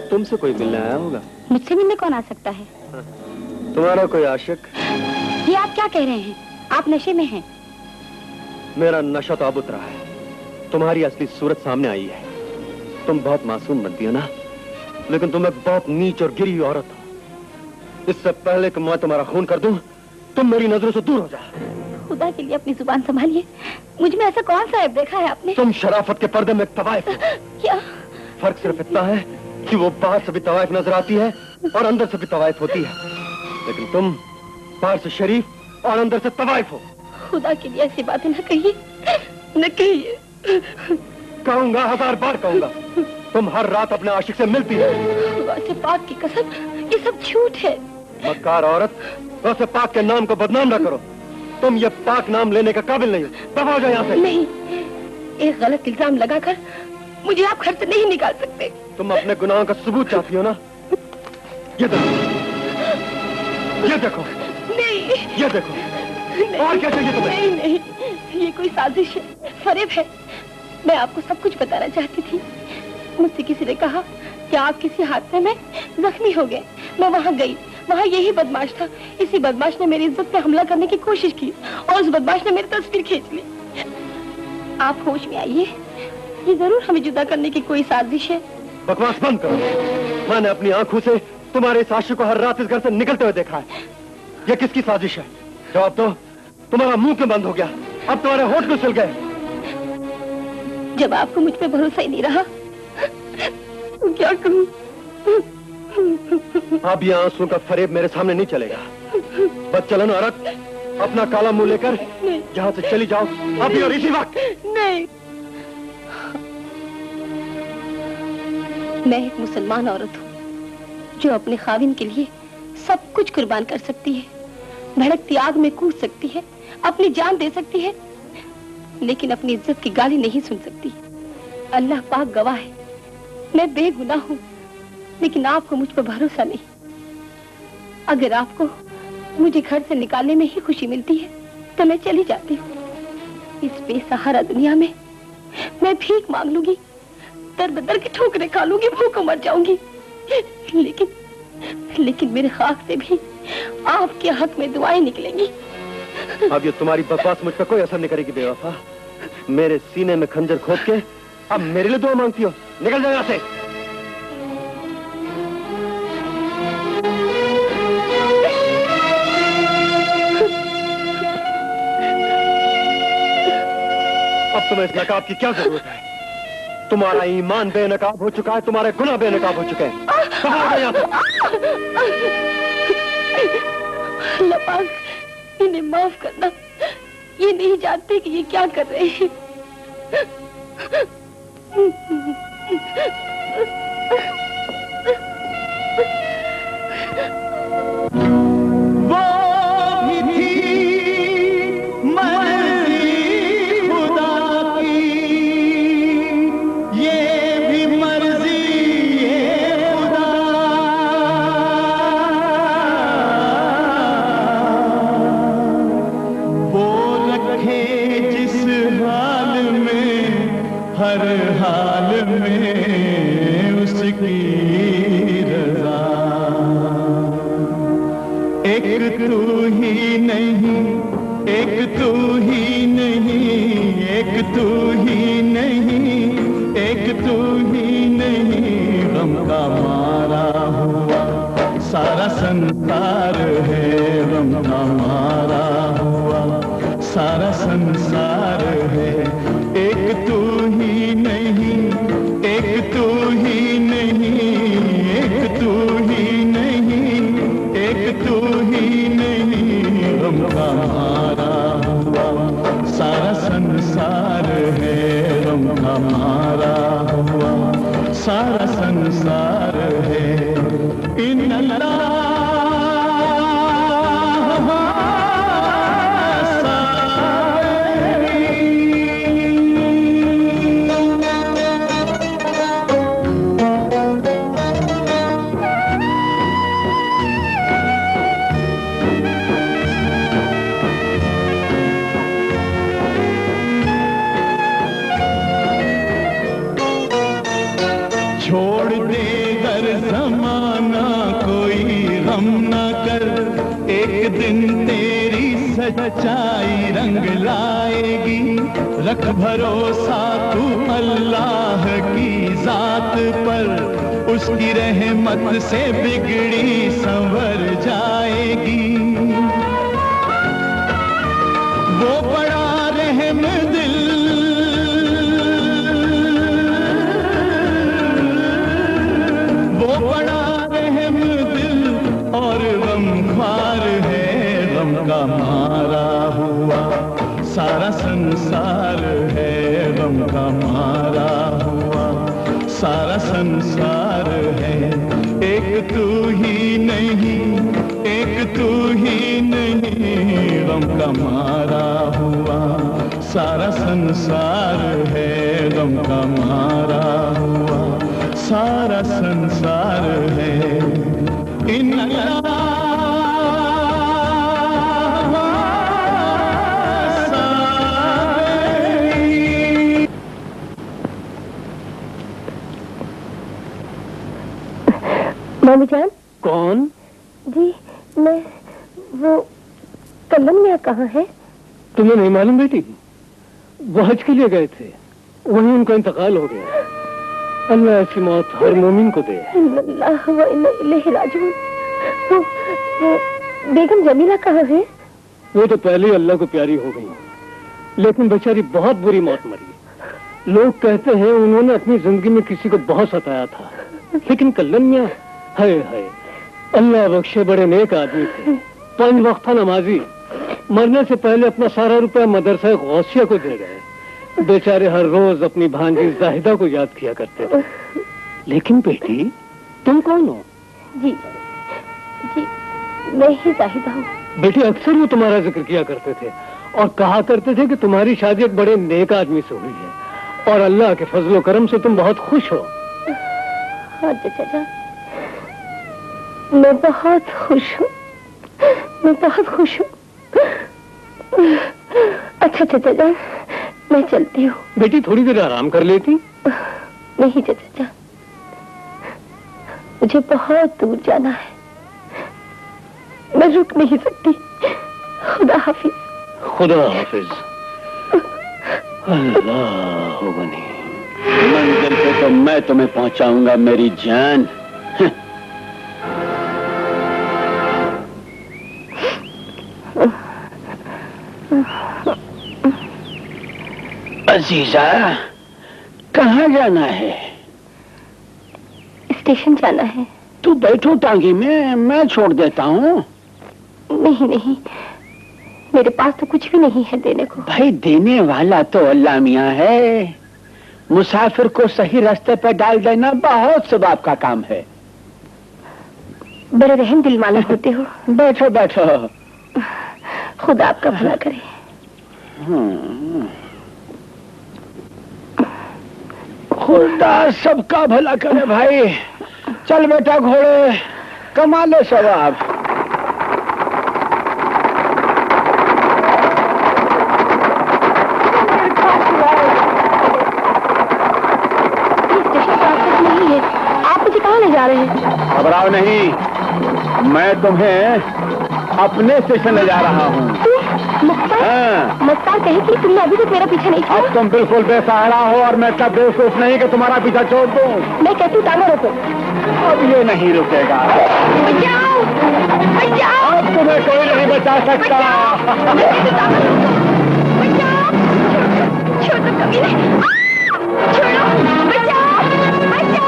तुमसे कोई मिलने आया होगा। मुझसे मिलने कौन आ सकता है? तुम्हारा कोई आशिक? ये आप क्या कह रहे हैं? आप नशे में हैं। मेरा नशा तो अब उतरा है, तुम्हारी असली सूरत सामने आई है। तुम बहुत मासूम बनती हो ना, लेकिन तुम एक बहुत नीच और गिरी औरत हो। इससे पहले कि मैं तुम्हारा खून कर दूं, तुम मेरी नजरों से दूर हो जाओ। खुदा के लिए अपनी जुबान संभालिए। मुझ में ऐसा कौन सा ऐब देखा है आपने? तुम शराफत के पर्दे में एक तवाइफ हो। क्या? फर्क सिर्फ इतना है कि वो बाहर से भी तवाइफ नजर आती है और अंदर से भी तवाइफ होती है, लेकिन तुम बाहर से शरीफ और अंदर से तवाइफ हो। खुदा के लिए ऐसी बातें न कहिए, न कहिए। कहूंगा, 1000 बार कहूंगा। तुम हर रात अपने आशिक से मिलती है। खुदा से पाक की कसम, ये सब झूठ है। मक्कार औरत, वैसे पाक के नाम को बदनाम न करो। तुम ये पाक नाम लेने का काबिल नहीं हो। दफा हो जाओ यहाँ से। नहीं, एक गलत इल्जाम लगाकर मुझे आप घर से नहीं निकाल सकते। तुम अपने गुनाहों का सबूत चाहती हो ना? ये देखो, ये देखो। नहीं, ये देखो। नहीं, और क्या चाहिए तुम्हें? नहीं, नहीं, ये कोई साजिश है, फरेब है। मैं आपको सब कुछ बताना चाहती थी। मुझसे किसी ने कहा कि आप किसी हादसे में जख्मी हो गए। मैं वहाँ गई, वहाँ यही बदमाश था। इसी बदमाश ने मेरी इज्जत पे हमला करने की कोशिश की और उस बदमाश ने मेरी तस्वीर खींच ली। आप होश में आइए, ये जरूर हमें जुदा करने की कोई साजिश है। बकवास बंद करो। मैंने अपनी आंखों से तुम्हारे इस आशिक को हर रात इस घर से निकलते हुए देखा है। ये किसकी साजिश है? जवाब दो। तुम्हारा मुंह क्यों बंद हो गया? अब तुम्हारे होठ क्यों सिल गए? जब आपको मुझ पे भरोसा ही नहीं रहा तो क्या करूं? अब ये आंसू का फरेब मेरे सामने नहीं चलेगा। बदचलन औरत, अपना काला मुंह लेकर यहाँ से चली जाओ, अभी और इसी वक्त। नहीं, मैं एक मुसलमान औरत हूँ जो अपने खाविन के लिए सब कुछ कुर्बान कर सकती है, भड़कती आग में कूद सकती है, अपनी जान दे सकती है, लेकिन अपनी इज्जत की गाली नहीं सुन सकती। अल्लाह पाक गवाह है, मैं बेगुनाह हूँ, लेकिन आपको मुझ पर भरोसा नहीं। अगर आपको मुझे घर से निकालने में ही खुशी मिलती है तो मैं चली जाती हूँ। इस बेसहारा दुनिया में मैं भीख मांग लूंगी, दर बदर की ठोकरें खा लूंगी, भूखों मर जाऊंगी, लेकिन मेरे खाक से भी आपके हक में दुआएं निकलेंगी। अब ये तुम्हारी बकवास मुझ पर कोई असर नहीं करेगी बेवफा। मेरे सीने में खंजर खोद के अब मेरे लिए दुआ मांगती हो? निकल जाओ यहाँ से। अब तुम्हें इस नकाब की क्या जरूरत है? तुम्हारा ईमान बेनकाब हो चुका है, तुम्हारे गुनाह बेनकाब हो चुके हैं। कहाँ गए यहाँ से? अल्लाह पाक, इन्हें माफ करना। ये नहीं जानते कि ये क्या कर रहे हैं। वो भी थी मर्जी खुदा की, ये भी मर्जी है खुदा। वो रखे जिस हाल में, हर हाल में उसकी रजा। एक तू ही नहीं, एक तू ही नहीं, एक तू ही नहीं, एक तू ही नहीं, गम का मारा हुआ सारा संसार है, गम का मारा हुआ सारा संसार है। एक तू ही नहीं, एक तू ही नहीं, एक तू ही नहीं, एक तू ही नहीं, गम का मारा हुआ सारा संसार है, गम का मारा हुआ सारा संसार है। इन अल्लाह ना कर, एक दिन तेरी सच्चाई रंग लाएगी। रख भरोसा तू अल्लाह की जात पर, उसकी रहमत से बिगड़ी संवर जाएगी। वो बड़ा रहम दिल, वो बड़ा रहम दिल और गमख्वार है। गम का मारा हुआ सारा संसार है, गम का मारा हुआ सारा संसार है। एक तू ही नहीं, एक तू ही नहीं, गम का मारा हुआ सारा संसार है, गम का मारा हुआ सारा संसार है। इन मामी जान। कौन? जी मैं, वो कलम मियाँ कहाँ है? तुम्हें नहीं मालूम बेटी? वो हज के लिए गए थे, वहीं उनका इंतकाल हो गया। अल्लाह ऐसी मौत हर मोमिन को दे। अल्लाह व इन्ना इलैहि राजिऊन। वो बेगम जमीला कहाँ है? वो तो पहले ही अल्लाह को प्यारी हो गई, लेकिन बेचारी बहुत बुरी मौत मरी। लोग कहते हैं उन्होंने अपनी जिंदगी में किसी को बहुत सताया था, लेकिन कल्लन मियाँ हाय हाय अल्लाह बख्शे बड़े नेक आदमी थे। 5 वक्त नमाजी, मरने से पहले अपना सारा रुपया मदरसा गौसिया को दे गए। बेचारे हर रोज अपनी भांजी जाहिदा को याद किया करते थे। लेकिन बेटी तुम कौन हो? जी जी मैं ही जाहिदा हूँ। बेटी अक्सर वो तुम्हारा जिक्र किया करते थे और कहा करते थे कि तुम्हारी शादी एक बड़े नेक आदमी से हुई है और अल्लाह के फजलो करम से तुम बहुत खुश हो। हाँ चाचा, मैं बहुत खुश हूँ, मैं बहुत खुश हूँ। अच्छा चाचा, मैं चलती हूँ। बेटी थोड़ी देर आराम कर लेती? नहीं चाचा, मुझे बहुत दूर जाना है, मैं रुक नहीं सकती। खुदा हाफिज। खुदा हाफिज। अल्लाह बनी। मंजिल पे तो मैं तुम्हें पहुंचाऊंगा मेरी जान। अजीजा, कहाँ जाना है? स्टेशन जाना है। तू बैठो टांगी में, मैं छोड़ देता हूँ। नहीं नहीं, मेरे पास तो कुछ भी नहीं है देने को। भाई देने वाला तो अल्लाह मियाँ है। मुसाफिर को सही रास्ते पर डाल देना बहुत सवाब का काम है। बड़े रहम दिल मालूम होते हो। बैठो बैठो। खुदा आपका भला करे। खुदा सबका भला करे भाई। चल बेटा घोड़े, कमा ले सवाब। नहीं है, आप मुझे कहाँ ले जा रहे हैं? घबराओ नहीं, मैं तुम्हें अपने स्टेशन ले जा रहा हूँ। मस्तार कहे कि तुमने अभी तक मेरा पीछा नहीं छोड़ा। अब तुम बिल्कुल बेसहारा हो और मैं इतना बेवकूफ नहीं कि तुम्हारा पीछा छोड़ दूं। मैं कहती हूँ ताना रोको। अब ये नहीं रुकेगा। बचाओ, बचाओ। अब तुम्हें कोई नहीं बचा सकता। बचाओ, छोड़ो कभी नहीं, छोड़ो, बचाओ, बचाओ।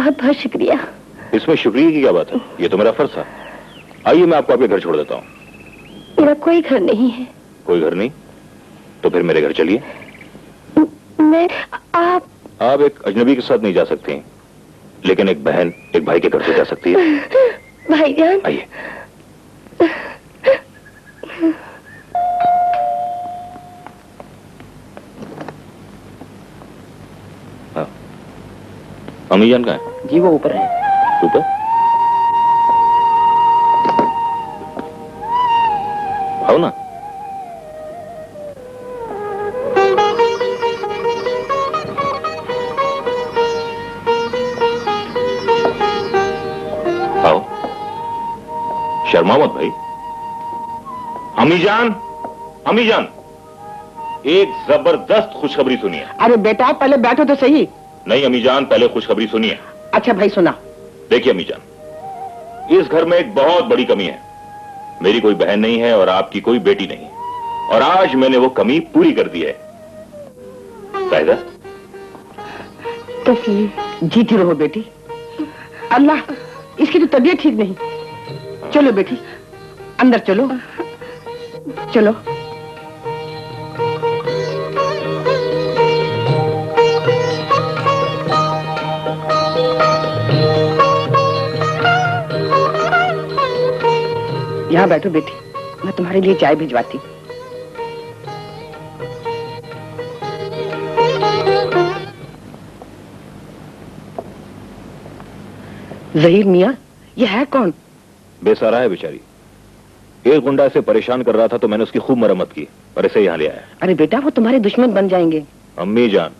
बहुत बहुत शुक्रिया। इसमें शुक्रिया की क्या बात है, ये तो मेरा फर्ज था। आइए मैं आपको आपके घर छोड़ देता हूँ। मेरा कोई घर नहीं है। कोई घर नहीं? तो फिर मेरे घर चलिए। मैं आप एक अजनबी के साथ नहीं जा सकती, लेकिन एक बहन एक भाई के घर से जा सकती है। भाईजान आइए। हाँ, अम्मी जान कहाँ है? जी वो ऊपर है। ऊपर? आओ ना। आओ, शर्मा मत भाई। अम्मी जान, अम्मी जान, एक जबरदस्त खुशखबरी सुनिए। अरे बेटा पहले बैठो तो सही। नहीं अम्मी जान, पहले खुशखबरी सुनिए। अच्छा भाई सुना। देखिए अम्मी जान, इस घर में एक बहुत बड़ी कमी है। मेरी कोई बहन नहीं है और आपकी कोई बेटी नहीं, और आज मैंने वो कमी पूरी कर दी है। फायदा? जीती रहो बेटी। अल्लाह, इसकी तो तबीयत ठीक नहीं। चलो बेटी अंदर चलो, चलो। यहाँ बैठो बेटी, मैं तुम्हारे लिए चाय भिजवाती। जहीर मियाँ, ये है कौन? बेसहारा है बेचारी। एक गुंडा इसे परेशान कर रहा था तो मैंने उसकी खूब मरम्मत की और इसे यहाँ ले आया। अरे बेटा वो तुम्हारे दुश्मन बन जाएंगे। अम्मी जान,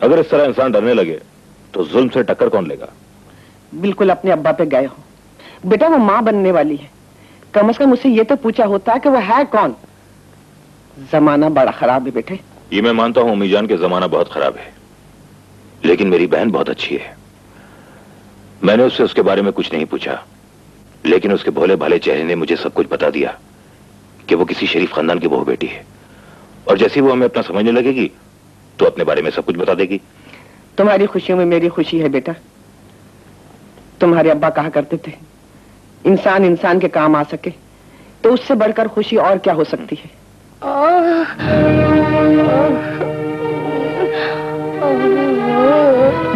अगर इस तरह इंसान डरने लगे तो जुल्म से टक्कर कौन लेगा? बिल्कुल अपने अब्बा पे गए हो। बेटा वो माँ बनने वाली है, कम से कम मुझसे ये तो पूछा होता कि वो है कौन। जमाना बड़ा खराब है बेटे। ये मैं मानता हूं अम्मी जान के जमाना बहुत खराब है, लेकिन मेरी बहन बहुत अच्छी है। मैंने उससे उसके बारे में कुछ नहीं पूछा, लेकिन उसके भोले भाले चेहरे ने मुझे सब कुछ बता दिया कि वो किसी शरीफ खानदान की बहू बेटी है, और जैसे वो हमें अपना समझने लगेगी तो अपने बारे में सब कुछ बता देगी। तुम्हारी खुशियों में मेरी खुशी है बेटा। तुम्हारे अब्बा कहा करते थे, इंसान इंसान के काम आ सके तो उससे बढ़कर खुशी और क्या हो सकती है।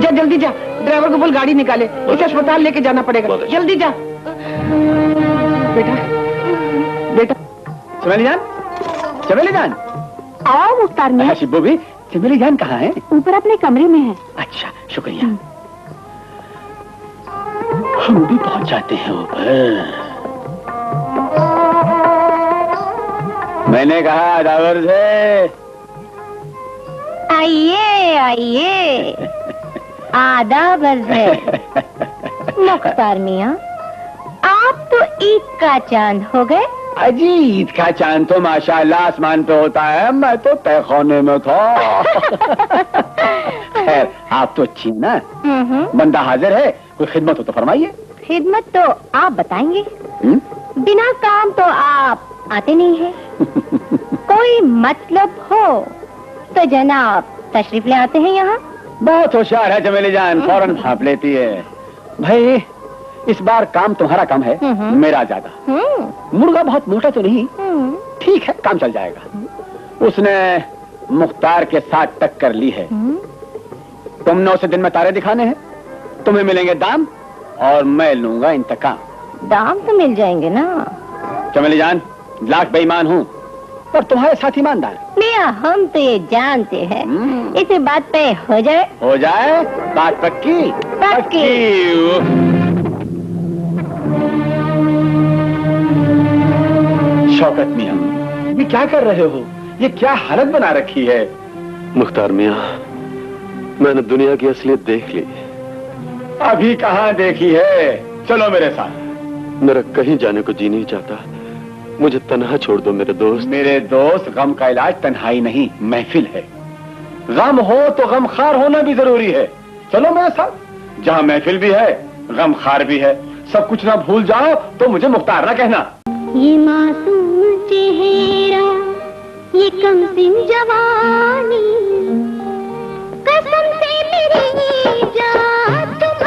जा जल्दी जा, ड्राइवर को बोल गाड़ी निकाले, उसे अस्पताल लेके जाना पड़ेगा। जल्दी जा बेटा। बेटा चमेली जान, चमेली जान। आओ मुख्तार मियां। शिब्बू भी, चमेली जान कहाँ है? ऊपर अपने कमरे में है। अच्छा शुक्रिया। हम भी पहुंच जाते हैं ऊपर। मैंने कहा ड्राइवर से आइए आइए, आदाब अर्ज़ है। मुख्तार मियां, आप तो ईद का चांद हो गए। अजी ईद का चांद तो माशाअल्लाह आसमान पे होता है, मैं तो तहखाने में था। खैर आप तो अच्छी है ना। बंदा हाजिर है, कोई खिदमत हो तो फरमाइए। खिदमत तो आप बताएंगे। बिना काम तो आप आते नहीं है। कोई मतलब हो तो जनाब तशरीफ ले आते हैं यहाँ। बहुत होशियार है चमेली जान, फौरन भाप लेती है। भाई इस बार काम तुम्हारा कम है, मेरा ज्यादा। मुर्गा बहुत मोटा तो नहीं, ठीक है काम चल जाएगा। उसने मुख्तार के साथ टक्कर ली है। तुमने उसे दिन में तारे दिखाने हैं, तुम्हें मिलेंगे दाम और मैं लूंगा इंतकाम। दाम तो मिल जाएंगे ना। चमेली जान, लाख बेईमान हूँ पर तुम्हारे साथ ईमानदार। मियां हम तो ये जानते हैं, इसी बात पे हो जाए। हो जाए, बात पक्की पक्की। शौकत मियां, ये क्या कर रहे हो? ये क्या हालत बना रखी है? मुख्तार मियां, मैंने दुनिया की असलियत देख ली। अभी कहाँ देखी है? चलो मेरे साथ। मेरा कहीं जाने को जी नहीं चाहता, मुझे तन्हा छोड़ दो मेरे दोस्त। मेरे दोस्त, गम का इलाज तन्हाई नहीं महफिल है। गम हो तो गम खार होना भी जरूरी है। चलो मेरे साथ, जहाँ महफिल भी है गम खार भी है। सब कुछ ना भूल जाओ तो मुझे मुख्तार ना कहना। ये मासूम चेहरा, ये कमसिन जवानी, कसम से मेरी जान तुम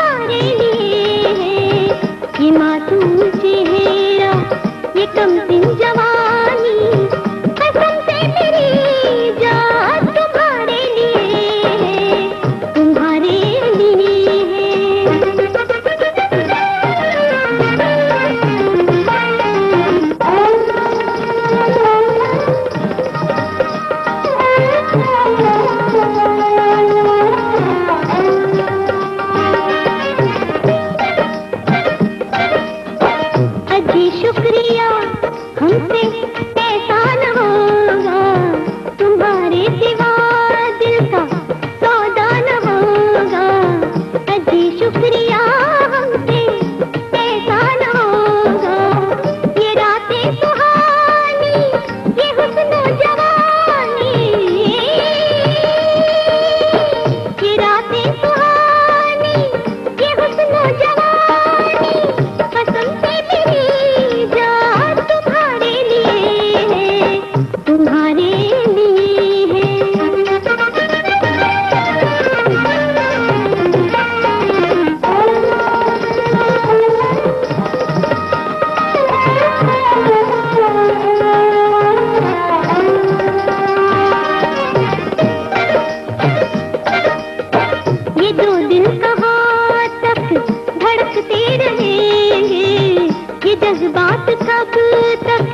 कब तक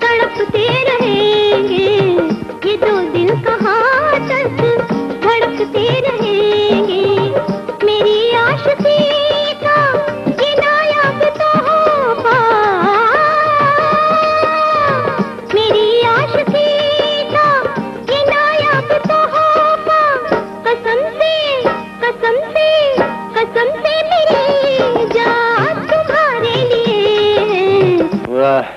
तड़पते रहेंगे, ये दो दिल कहाँ तक धड़कते रहेंगे। मेरी आशिकी का ये नायाब तोहफा, मेरी आशिकी का ये नायाब तोहफा, कसम से कसम से कसम से मेरी जान तुम्हारे लिए। वाह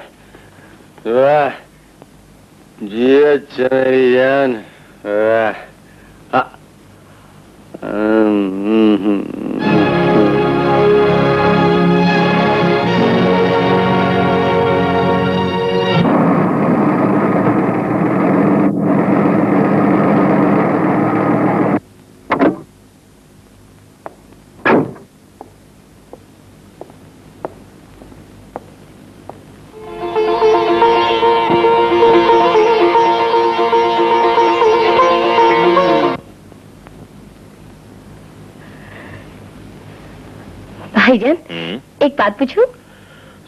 वाह जी, अच्छा मेरी जान, वाह। भाईजान, एक बात पूछूं?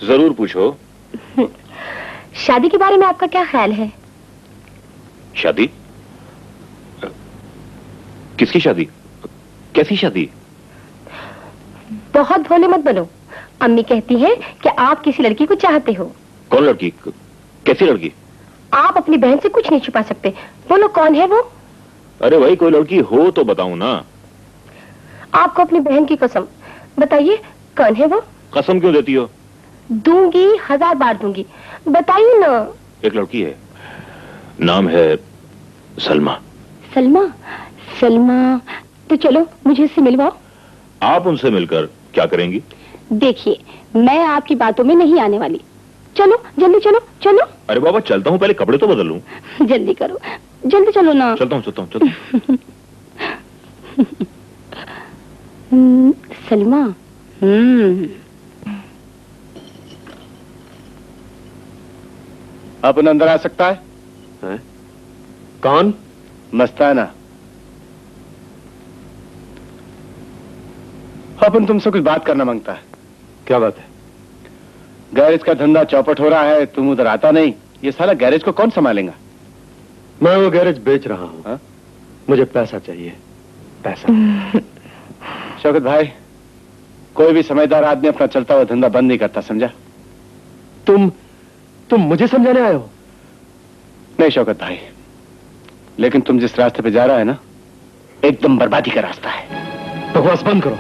जरूर पूछो। शादी के बारे में आपका क्या ख्याल है? शादी? किसकी शादी? कैसी शादी? बहुत भोले मत बनो। अम्मी कहती हैं कि आप किसी लड़की को चाहते हो। कौन लड़की? कैसी लड़की? आप अपनी बहन से कुछ नहीं छुपा सकते। बोलो कौन है वो? अरे भाई, कोई लड़की हो तो बताऊं ना। आपको अपनी बहन की कसम। बताइए कौन है वो? कसम क्यों देती हो? दूंगी, 1000 बार दूंगी। बताइए ना। एक लड़की है, नाम है सलमा। सलमा? सलमा तो चलो मुझे उससे मिलवाओ। आप उनसे मिलकर क्या करेंगी? देखिए, मैं आपकी बातों में नहीं आने वाली। चलो जल्दी, चलो चलो। अरे बाबा, चलता हूँ, पहले कपड़े तो बदल लूं। जल्दी करो, जल्दी चलो ना। चलता हूँ। सलमा। अपन अंदर आ सकता है? कौन? मस्ताना। अपन तुमसे कुछ बात करना मांगता है। क्या बात है? गैरेज का धंधा चौपट हो रहा है, तुम उधर आता नहीं। ये साला गैरेज को कौन संभालेगा? मैं वो गैरेज बेच रहा हूँ। मुझे पैसा चाहिए, पैसा। शौकत भाई, कोई भी समझदार आदमी अपना चलता हुआ धंधा बंद नहीं करता, समझा? तुम मुझे समझाने आए हो? नहीं शौकत भाई, लेकिन तुम जिस रास्ते पे जा रहा है ना, एकदम बर्बादी का रास्ता है। बकवास बंद करो।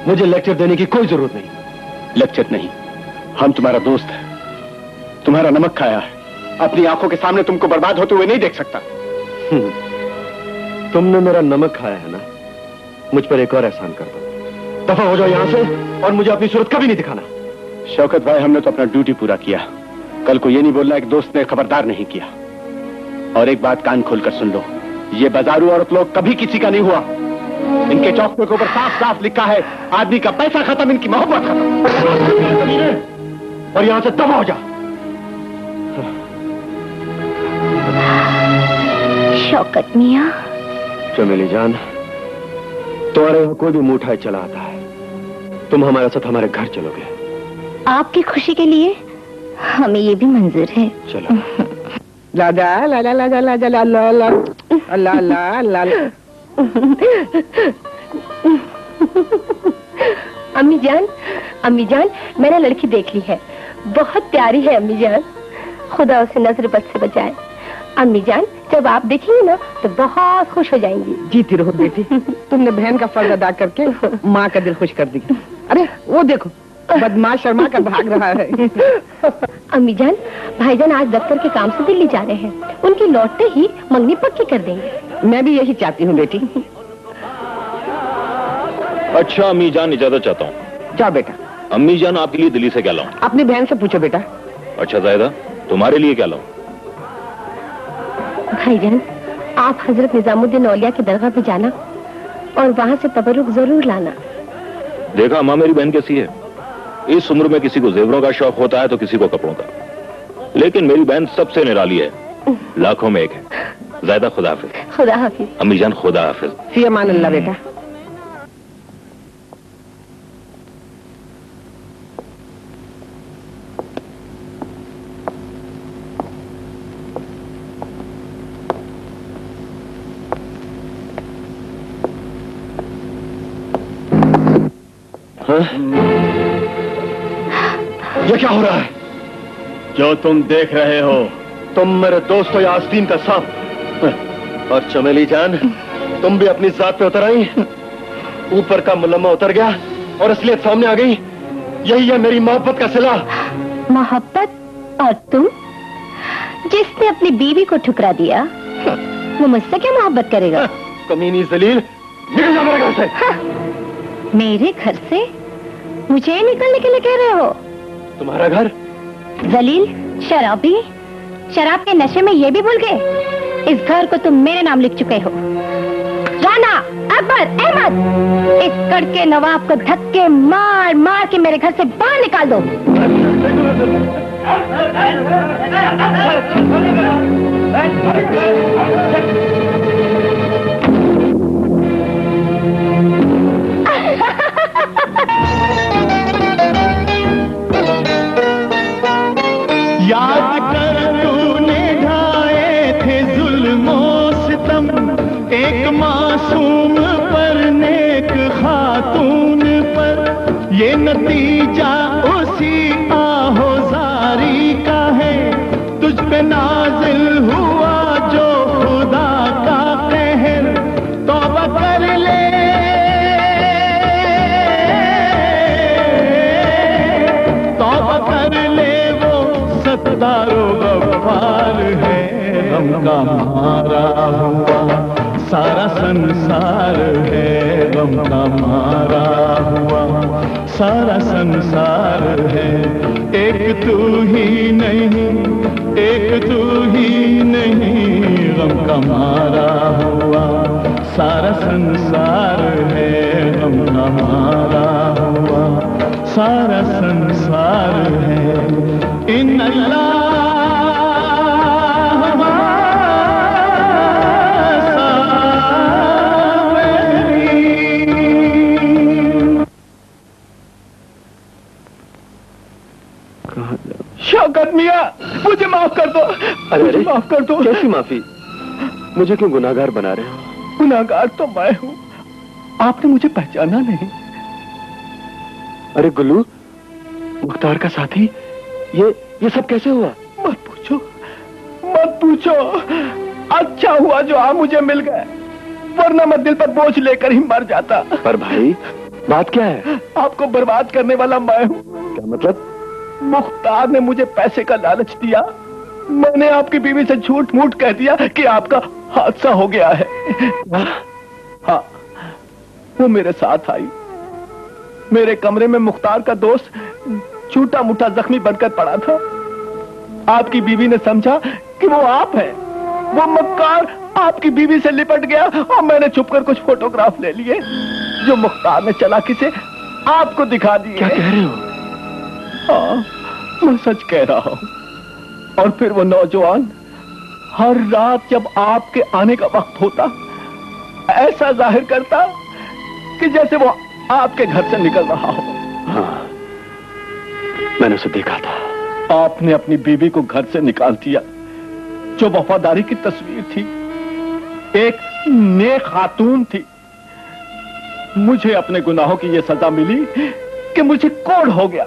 मुझे लेक्चर देने की कोई जरूरत नहीं। लेक्चर नहीं, हम तुम्हारा दोस्त है, तुम्हारा नमक खाया है। अपनी आंखों के सामने तुमको बर्बाद होते हुए नहीं देख सकता। तुमने मेरा नमक खाया है ना, मुझ पर एक और एहसान कर दो। दफा हो जाओ यहाँ से और मुझे अपनी सूरत कभी नहीं दिखाना। शौकत भाई, हमने तो अपना ड्यूटी पूरा किया। कल को ये नहीं बोलना कि दोस्त ने खबरदार नहीं किया। और एक बात कान खोलकर सुन लो, ये बाजारू औरत लोग कभी किसी का नहीं हुआ। इनके चौक के ऊपर साफ साफ लिखा है, आदमी का पैसा खत्म, इनकी मोहब्बत खत्म। और यहाँ से दफा हो जा। शौकत मियां। चमेली जान, तुम्हारे यहाँ कोई भी मुठाई चला आता है, तुम हमारे साथ हमारे घर चलोगे। आपकी खुशी के लिए हमें ये भी मंजूर है। चलो। ला ला ला ला ला ला ला ला ला ला ला ला ला। अम्मी जान, मैंने लड़की देख ली है। बहुत प्यारी है अम्मी जान। खुदा उसे नजर बद से बचाए। अम्मी जान, जब आप देखेंगी ना तो बहुत खुश हो जाएंगी। जीती रहो बेटी, तुमने बहन का फर्ज अदा करके माँ का दिल खुश कर दिया। अरे वो देखो, बदमाश शर्मा कर भाग रहा है। अम्मी जान, भाईजान आज दफ्तर के काम से दिल्ली जा रहे हैं। उनकी लौटते ही मंगनी पक्की कर देंगे। मैं भी यही चाहती हूँ बेटी। अच्छा अम्मी जान, इजाजत चाहता हूँ। जाओ बेटा। अम्मी जान, आपके लिए दिल्ली से क्या लाऊं? अपनी बहन से पूछो बेटा। अच्छा जायदा, तुम्हारे लिए क्या लाऊं? भाईजान, आप हजरत निजामुद्दीन औलिया की दरगाह पे जाना और वहाँ से तबरुक जरूर लाना। देखा माँ मेरी बहन कैसी है। इस उम्र में किसी को जेवरों का शौक होता है तो किसी को कपड़ों का, लेकिन मेरी बहन सबसे निराली है, लाखों में एक है। जायदा खुदा हाफिज। खुदा हाफिज। अम्मी जान खुदा हाफिज। फी अमान अल्लाह बेटा। हाँ? ये क्या हो रहा है? जो तुम देख रहे हो, तुम मेरे दोस्त हो या आस्तीन का सांप? और चमेली जान, तुम भी अपनी जात पे उतर आई? ऊपर का मुलम्मा उतर गया और असलियत सामने आ गई। यही है मेरी मोहब्बत का सिला। मोहब्बत? और तुम? जिसने अपनी बीवी को ठुकरा दिया, वो मुझसे क्या मोहब्बत करेगा? कमीनी जलील, निकल जा मेरे घर से। मेरे घर से? मुझे निकलने के लिए कह रहे हो? तुम्हारा घर? जलील, शराबी, शराब के नशे में ये भी भूल गए? इस घर को तुम मेरे नाम लिख चुके हो। राना, अकबर, अहमद, इस कड़के नवाब को धक्के मार मार के मेरे घर से बाहर निकाल दो। याद कर तूने ढाए थे जुल्मो सितम, एक मासूम पर नेक खातून पर। ये नतीजा उसी आहोजारी का है, तुझ पे नाजिल हुआ जो खुदा का कहर। तौबा कर ले, तौबा कर ले, वो सत्तारो गफ्फार है। गम का मारा हुआ सारा संसार है, गम का मारा हुआ सारा संसार है। एक तू ही नहीं, एक तू ही नहीं, गम का मारा हुआ सारा संसार है। गम का मारा हुआ सारा संसार है। इन अल्लाह शौकत मियां, मुझे माफ कर दो। अरे माफ कर दो। कैसी माफी? मुझे क्यों गुनाहगार बना रहे हो? गुनाहगार तो मैं हूँ, आपने मुझे पहचाना नहीं। अरे गुल्लू, मुख्तार का साथी, ये सब कैसे हुआ? मत पूछो, मत पूछो। अच्छा हुआ जो आप मुझे मिल गए, वरना मैं दिल पर बोझ लेकर ही मर जाता। पर भाई, बात क्या है? आपको बर्बाद करने वाला मैं हूँ। क्या मतलब? मुख्तार ने मुझे पैसे का लालच दिया, मैंने आपकी बीवी से झूठ मूठ कह दिया कि आपका हादसा हो गया है। हाँ, वो मेरे साथ आई। मेरे कमरे में मुख्तार का दोस्त छूटा मुठा जख्मी बनकर पड़ा था। आपकी बीवी ने समझा कि वो आप हैं। वो मक्कार आपकी बीवी से लिपट गया और मैंने छुपकर कुछ फोटोग्राफ ले लिए, जो मुख्तार ने चालाकी से आपको दिखा दिए। क्या कह रहे हो? हाँ, मैं सच कह रहा हूँ। और फिर वो नौजवान हर रात जब आपके आने का वक्त होता, ऐसा जाहिर करता कि जैसे वो आपके घर से निकल रहा हो। हाँ, मैंने उसे देखा था। आपने अपनी बीवी को घर से निकाल दिया, जो वफादारी की तस्वीर थी, एक नेक खातून थी। मुझे अपने गुनाहों की ये सजा मिली कि मुझे कोढ़ हो गया,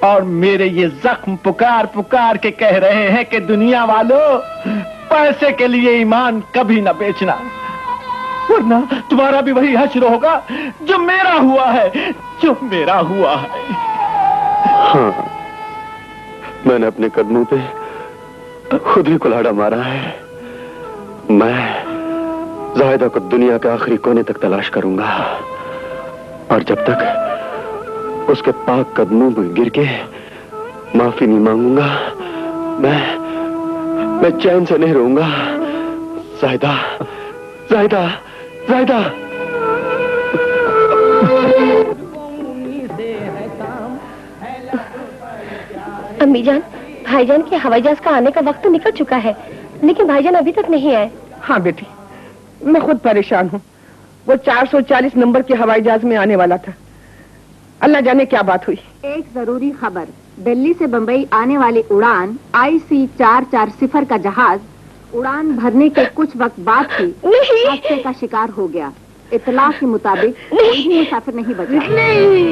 और मेरे ये जख्म पुकार पुकार के कह रहे हैं कि दुनिया वालों, पैसे के लिए ईमान कभी ना बेचना, वरना तुम्हारा भी वही हश्र होगा जो मेरा हुआ है, जो मेरा हुआ है। हाँ, मैंने अपने कदमों पे खुद ही कुल्हाड़ा मारा है। मैं जाहिदा को दुनिया के आखिरी कोने तक तलाश करूंगा, और जब तक उसके पाक कदमों में गिर के माफी नहीं मांगूंगा, मैं चैन से नहीं रहूंगा। जाहिदा, जाहिदा, जाहिदा। अम्मी जान, भाईजान के हवाई जहाज का आने का वक्त तो निकल चुका है, लेकिन भाईजान अभी तक नहीं आए। हाँ बेटी, मैं खुद परेशान हूँ। वो 440 नंबर के हवाई जहाज में आने वाला था, अल्लाह जाने क्या बात हुई। एक जरूरी खबर, दिल्ली से बंबई आने वाली उड़ान IC 440 का जहाज उड़ान भरने के कुछ वक्त बाद ही हादसे का शिकार हो गया। इतला के मुताबिक कोई भी मुसाफिर नहीं बचा। नहीं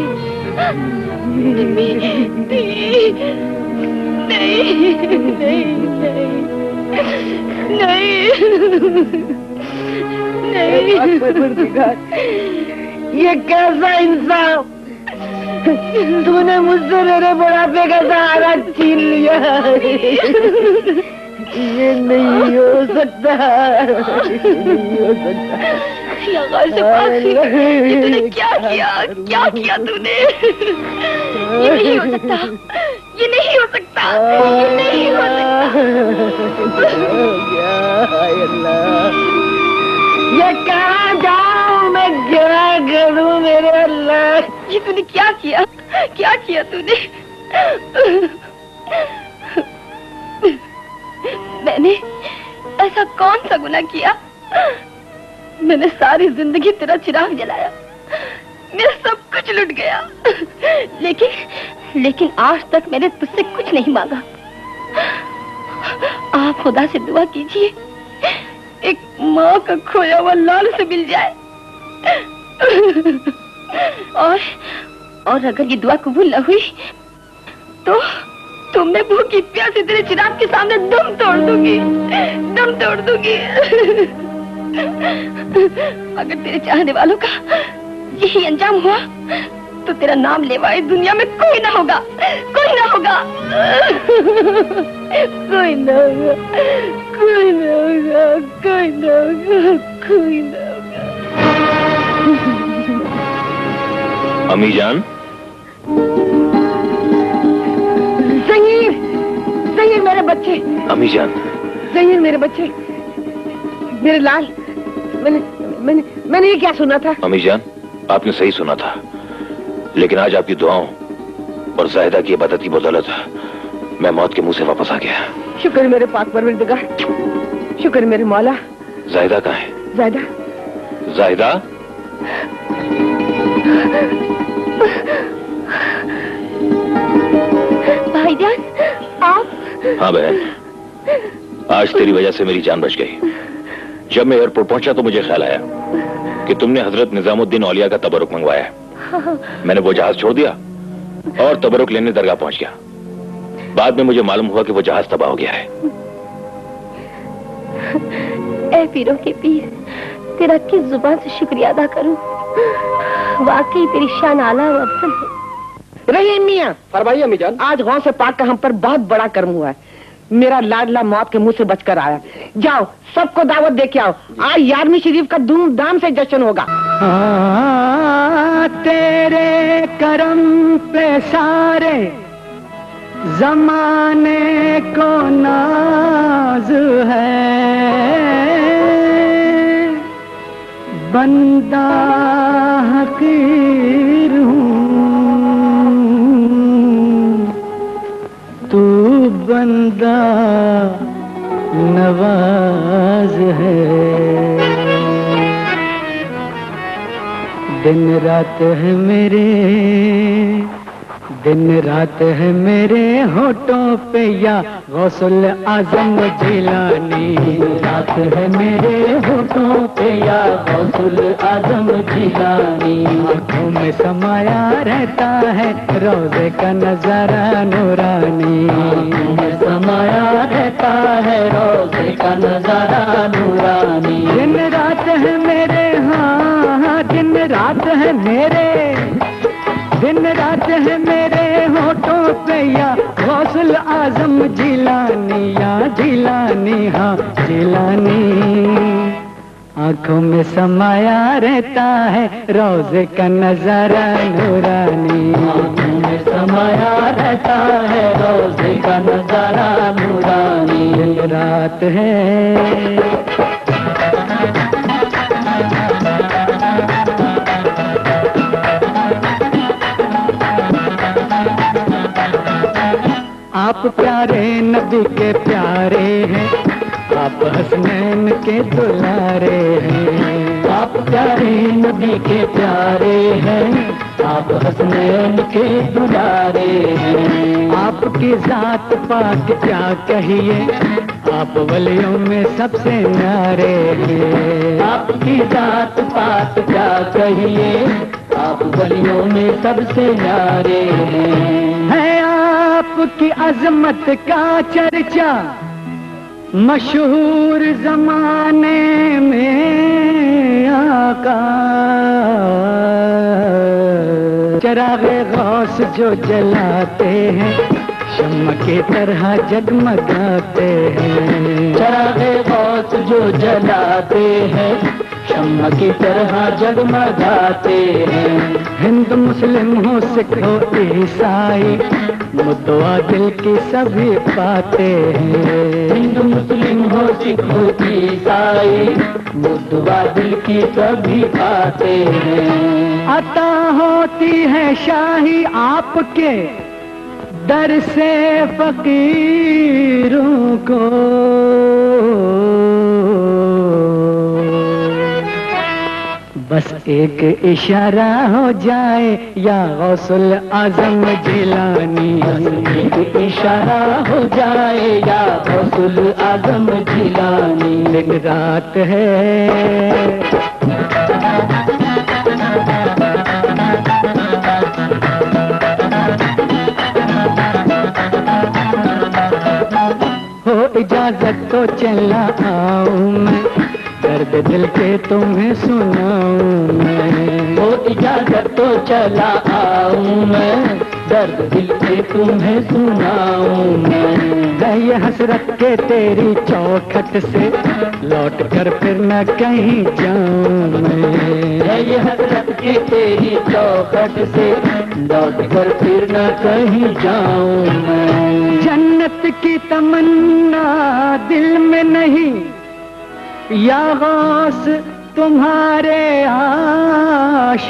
ये कैसा इंसाफ, तूने मुझसे मेरे बुढ़ापे का सहारा छीन लिया। ये नहीं हो सकता, नहीं हो सकता। तूने क्या किया तूने? ये नहीं हो सकता, ये नहीं हो सकता, ये नहीं हो सकता। ये कहाँ जाऊँ मैं, क्या करूँ मेरे अल्लाह? ये तूने क्या किया तूने? मैंने ऐसा कौन सा गुनाह किया? मैंने सारी जिंदगी तेरा चिराग जलाया, मेरा सब कुछ लुट गया, लेकिन आज तक मैंने तुझसे कुछ नहीं मांगा। आप खुदा से दुआ कीजिए, एक माँ का खोया हुआ लाल से मिल जाए। और अगर ये दुआ कबूल न हुई तो मैं भूखी प्यासी तेरे चिराग के सामने दम तोड़ दूंगी। अगर तेरे चाहने वालों का यही अंजाम हुआ तो तेरा नाम लेवाए दुनिया में कोई ना होगा। अम्मी जान, ज़हीर मेरे बच्चे। अम्मी जान, ज़हीर मेरे बच्चे, मेरे लाल। मैंने ये क्या सुना था? अम्मी जान, आपने सही सुना था, लेकिन आज आपकी दुआओं और जाहिदा की इबादत की बदौलत मैं मौत के मुंह से वापस आ गया। शुक्र मेरे पाक परवरदिगार, शुक्र मेरे मौला। जाहिदा कहाँ है? जाहिदा? भाईजान, आप? हाँ बहन, आज तेरी वजह से मेरी जान बच गई। जब मैं एयरपोर्ट पहुंचा तो मुझे ख्याल आया कि तुमने हजरत निजामुद्दीन औलिया का तबरुक मंगवाया है। मैंने वो जहाज छोड़ दिया और तबरुक लेने दरगाह पहुंच गया। बाद में मुझे मालूम हुआ कि वो जहाज तबाह हो गया है। ऐ पीरों के पीर, तेरा किस जुबान से शुक्रिया अदा करूं? वाकई तेरी शान आला व अफजल है। रहीम मियां, फरमाइए अम्मी जान। आज गौस से पाक का हम पर बहुत बड़ा कर्म हुआ है। मेरा लाडला मौत के मुंह से बचकर आया। जाओ, सबको दावत दे के आओ। आज 11वीं शरीफ का धूमधाम से जश्न होगा। तेरे करम पे सारे जमाने को नाज है, बंदा हकीर हूँ, तू बंदा नवाज है। दिन रात है मेरे, दिन रात है मेरे होठों पे या गौसुल आजम जिलानी। रात है मेरे होठों पे या गौसुल आजम जिलानी। आँखों में समाया रहता है रोज़े का नजारा नूरानी। आँखों में समाया रहता है रोज़े का नजारा नूरानी। दिन रात है मेरे, हाँ दिन रात है मेरे, दिन रात है मेरे होठों पे या गौसुल आजम जिलानी, या जिलानी, हाँ जिलानी। आंखों में समाया रहता है रोज़े का नजारा नूरानी। आंखों में समाया रहता है रोज़े का नजारा नूरानी। दिन रात है आप प्यारे नबी के प्यारे हैं, आप हसनैन के दुलारे हैं। आप प्यारे नबी के प्यारे हैं, आप हसनैन के दुलारे हैं। आपकी जात पाक क्या कहिए, आप वलियों में सबसे न्यारे हैं। आपकी जात पात क्या कहिए, आप वलियों में सबसे न्यारे हैं। है आपकी अजमत का चर्चा मशहूर जमाने में आका। चरागे गौस जो जलाते हैं शम्मा की तरह जगमगाते हैं। चरागे गौस जो जलाते हैं शम्मा की तरह जगमगाते हैं। हिंदू मुस्लिम हो सिख हो ईसाई मुद्दवा दिल की सभी पाते हैं। हिंदू मुस्लिम हो सिख हो ईसाई मुद्दवा दिल की सभी पाते हैं। अता होती है शाही आपके दर से फकीरों को। बस एक इशारा हो जाए या गौसुल आजम जिलानी। एक इशारा हो जाए या गौसुल आजम जिलानी। दिन रात है हो इजाजत तो चला आऊं मैं, दर्द दिल के तुम्हें सुनाऊं मैं। हो इजाजत तो चला आऊं मैं, दर्द दिल के तुम्हें सुनाऊं मैं। ये हसरत के तेरी चौखट से लौट कर फिर न कहीं जाऊं मैं। ये हसरत के तेरी चौखट से लौट कर फिर न कहीं जाऊं मैं। जन्नत की तमन्ना दिल में नहीं या गौस तुम्हारे आशिकों।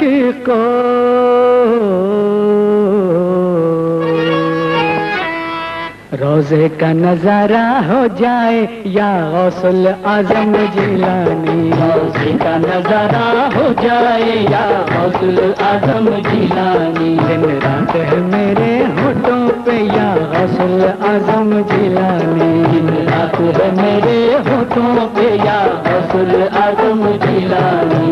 रोजे का नजारा हो जाए या गौसुल आजम जिलानी। रोजे का नजारा हो जाए या गौसुल आजम जिलानी। दिन रात है मेरे होठों पे या गौसुल आजम जिलानी। दिन रात है मेरे होठों पे या गौसुल आजम जिलानी।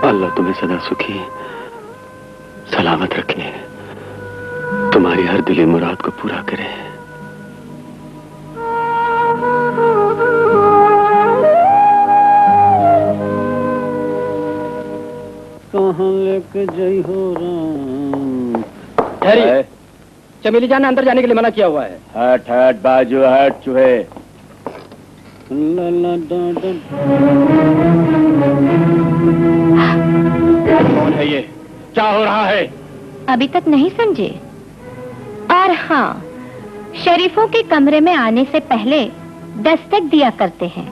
अल्लाह तुम्हें सदा सुखी सलामत रखे, तुम्हारी हर दिली मुराद को पूरा करे। कहाँ लेके जई हो राम। चमेली जान अंदर जाने के लिए मना किया हुआ है। हट हट बाजू हट चूहे। कौन है ये? क्या हो रहा है? अभी तक नहीं समझे? और हाँ, शरीफों के कमरे में आने से पहले दस्तक दिया करते हैं।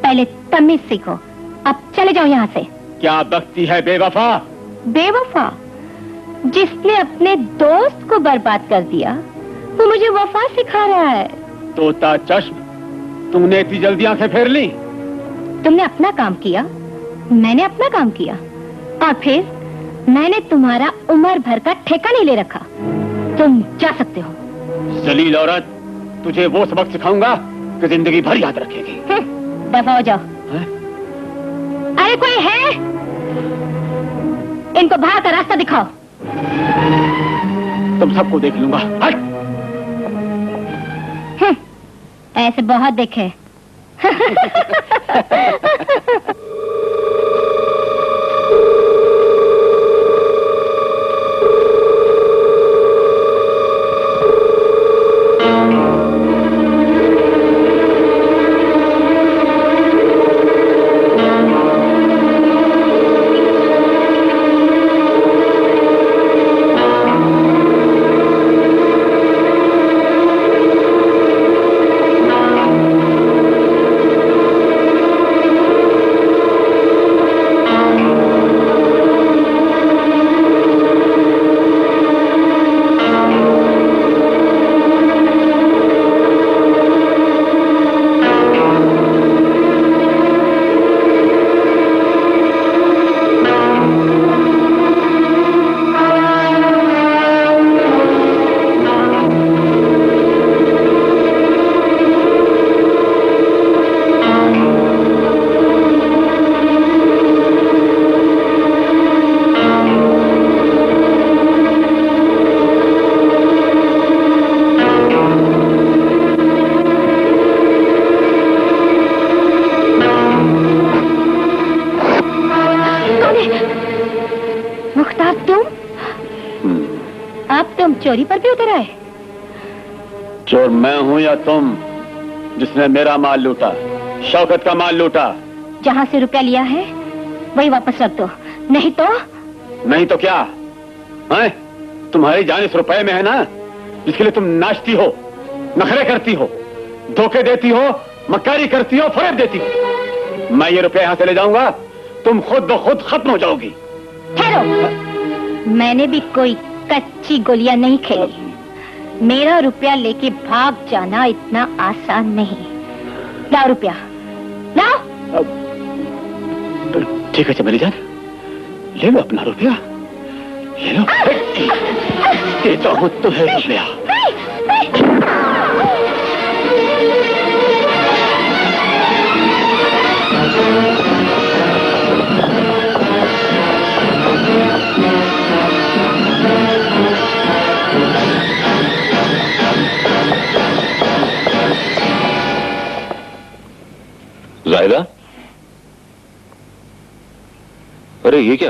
पहले तमीज सीखो। अब चले जाओ यहाँ से। क्या बकती है बेवफा? बेवफा? जिसने अपने दोस्त को बर्बाद कर दिया वो मुझे वफा सिखा रहा है। तोता चश्म, तुमने इतनी जल्दी आंखें फेर ली? तुमने अपना काम किया, मैंने अपना काम किया, और फिर मैंने तुम्हारा उम्र भर का ठेका नहीं ले रखा। तुम जा सकते हो। जलील औरत, तुझे वो सबक सिखाऊंगा कि जिंदगी भर याद रखेगी। दफा हो जाओ। अरे कोई है? इनको बाहर का रास्ता दिखाओ। तुम सबको देख लूंगा। हट। ऐसे बहुत देखे। चोरी पर भी उतर आए? चोर मैं हूं या तुम, जिसने मेरा माल लूटा, शौकत का माल लूटा? जहाँ से रुपया लिया है वही वापस रख दो, नहीं तो? नहीं तो क्या है? तुम्हारी जान इस रुपए में है ना, जिसके लिए तुम नाचती हो, नखरे करती हो, धोखे देती हो, मक्कारी करती हो, फरेब देती हो। मैं ये रुपया यहां से ले जाऊंगा, तुम खुद ब खुद खत्म हो जाओगी। ठहरो, मैंने भी कोई कच्ची गोलियां नहीं खेली। मेरा रुपया लेके भाग जाना इतना आसान नहीं। लाओ रुपया, लाओ। ठीक है चमेली जान, ले लो अपना रुपया, ले लो। देता हूं तुम्हें रुपया। जाहिदा, अरे ये क्या,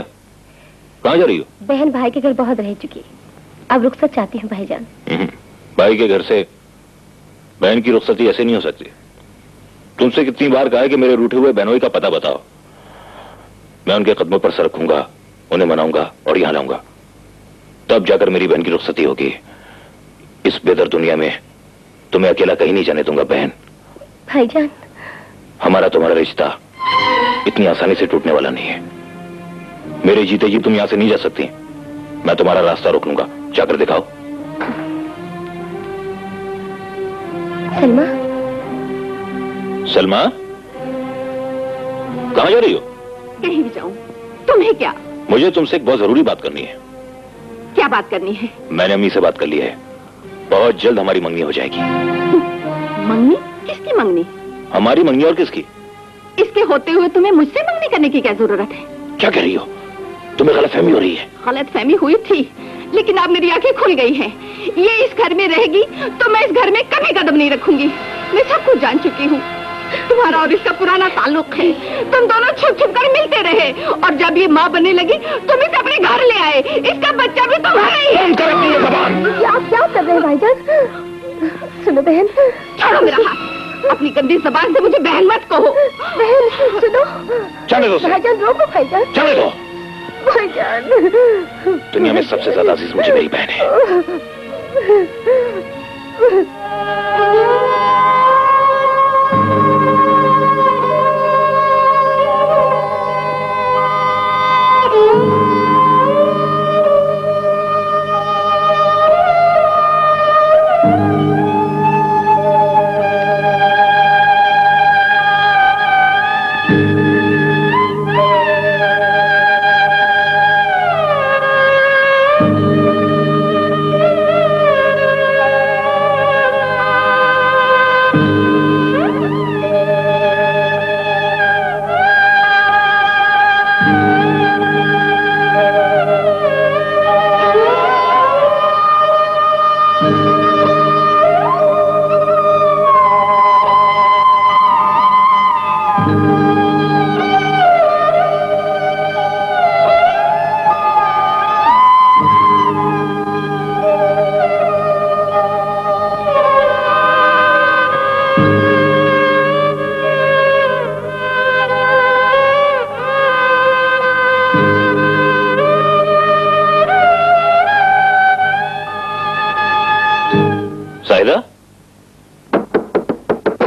कहाँ जा रही हो? बहन भाई के घर बहुत रह चुकी, अब रुखसत चाहती हूँ भाईजान। भाई के घर से बहन की रुखसती ऐसे नहीं हो सकती। तुमसे कितनी बार कहा है कि मेरे रूठे हुए बहनोई का पता बताओ। मैं उनके कदमों पर सर रखूंगा, उन्हें मनाऊंगा और यहां लाऊंगा, तब जाकर मेरी बहन की रुखसती होगी। इस बेदर दुनिया में तुम्हें अकेला कहीं नहीं जाने दूंगा बहन। भाईजान, हमारा तुम्हारा रिश्ता इतनी आसानी से टूटने वाला नहीं है। मेरे जीते जी तुम यहां से नहीं जा सकती। मैं तुम्हारा रास्ता रोक लूंगा, जाकर दिखाओ। सलमा, सलमा, कहां जा रही हो? कहीं भी जाऊं, तुम्हें क्या? मुझे तुमसे एक बहुत जरूरी बात करनी है। क्या बात करनी है? मैंने अम्मी से बात कर ली है, बहुत जल्द हमारी मंगनी हो जाएगी। मंगनी? किसकी मंगनी? हमारी मंगनी, और किसकी? इसके होते हुए तुम्हें मुझसे मंगनी करने की क्या जरूरत है? क्या कह रही हो? तुम्हें गलतफहमी हो रही है। गलतफहमी हुई थी, लेकिन अब मेरी आंखें खुल गई हैं। ये इस घर में रहेगी तो मैं इस घर में कभी कदम नहीं रखूंगी। मैं सब कुछ जान चुकी हूँ। तुम्हारा और इसका पुराना ताल्लुक है। तुम दोनों छुप छुप कर मिलते रहे, और जब ये माँ बनने लगी तुम इसे अपने घर ले आए। इसका बच्चा भी तुम्हारा ही है। आप क्या कर रहे हैं भाईजान? सुनो बहन, छोड़ो मेरा हाथ। अपनी गंदी जबान से मुझे बहन मत कहो। बहन सुनो। चले दो भाईजान, रोको भाईजान। चले दो। भाईजान, दुनिया में सबसे ज्यादा अजीज मुझे मेरी बहन है।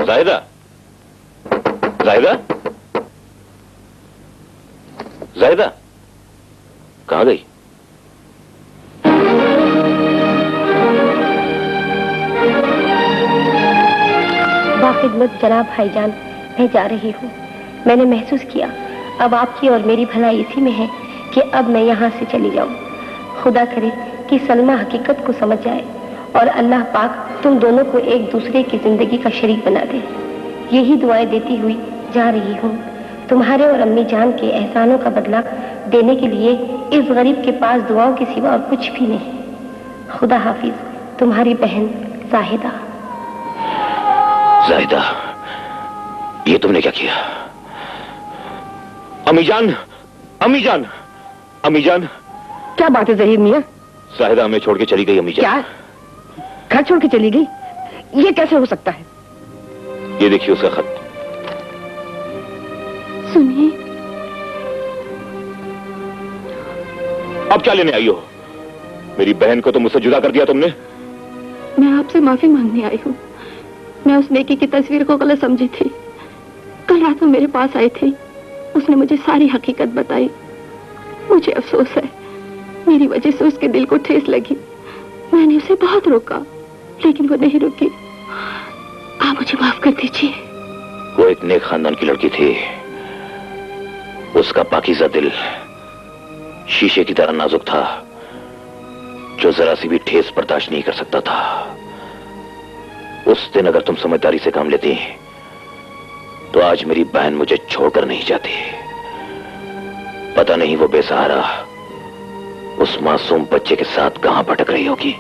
जाहिदा, जाहिदा, जाहिदा, कहाँ गई? बाखिदमत जनाब भाईजान, मैं जा रही हूँ। मैंने महसूस किया अब आपकी और मेरी भलाई इसी में है कि अब मैं यहाँ से चली जाऊँ। खुदा करे कि सलमा हकीकत को समझ जाए और अल्लाह पाक तुम दोनों को एक दूसरे की जिंदगी का शरीक बना दे। यही दुआएं देती हुई जा रही हूँ। तुम्हारे और अम्मी जान के एहसानों का बदला देने के लिए इस गरीब के पास दुआओं के सिवा और कुछ भी नहीं। खुदा हाफिज, तुम्हारी बहन जाहिदा। जाहिदा, ये तुमने क्या किया? अम्मी जान, अम्मी जान, अम्मी जान। क्या बात है जहीर मियां? शाहिदा हमें छोड़ के चली गई अम्मी जान। क्या घर छोड़ के चली गई? ये कैसे हो सकता है? ये देखिए उसका खत। सुनिए, अब क्या लेने आई हो? मेरी बहन को तो मुझसे जुदा कर दिया तुमने। मैं आपसे माफी मांगने आई हूँ। मैं उस नेकी की तस्वीर को गलत समझी थी। कल रात वो मेरे पास आई थी, उसने मुझे सारी हकीकत बताई। मुझे अफसोस है, मेरी वजह से उसके दिल को ठेस लगी। मैंने उसे बहुत रोका, लेकिन वो नहीं रुकी। आप मुझे माफ कर दीजिए। वो एक नेक खानदान की लड़की थी। उसका पाकीज़ा दिल शीशे की तरह नाजुक था, जो जरा सी भी ठेस बर्दाश्त नहीं कर सकता था। उस दिन अगर तुम समझदारी से काम लेती तो आज मेरी बहन मुझे छोड़कर नहीं जाती। पता नहीं वो बेसहारा उस मासूम बच्चे के साथ कहां भटक रही होगी।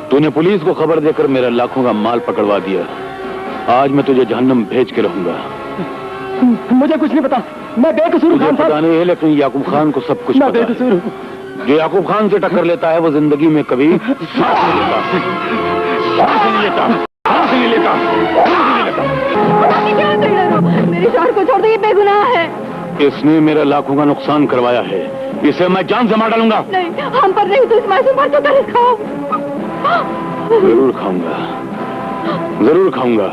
तूने पुलिस को खबर देकर मेरा लाखों का माल पकड़वा दिया। आज मैं तुझे जहन्नम भेज के रहूंगा। मुझे कुछ नहीं पता, मैं बेकसूर हूं। तुझे पता नहीं है, लेकिन याकूब खान को सब कुछ पता है। जो याकूब खान से टक्कर लेता है वो जिंदगी में कभी सांस नहीं लेता। मेरे शौहर को छोड़ दो, ये बेगुनाह है। इसने मेरा लाखों का नुकसान करवाया है, इसे मैं जान से मार डालूंगा। नहीं, हम पर नहीं तो इस मासूम पर तो तरस खाओ। जरूर खाऊंगा, जरूर खाऊंगा।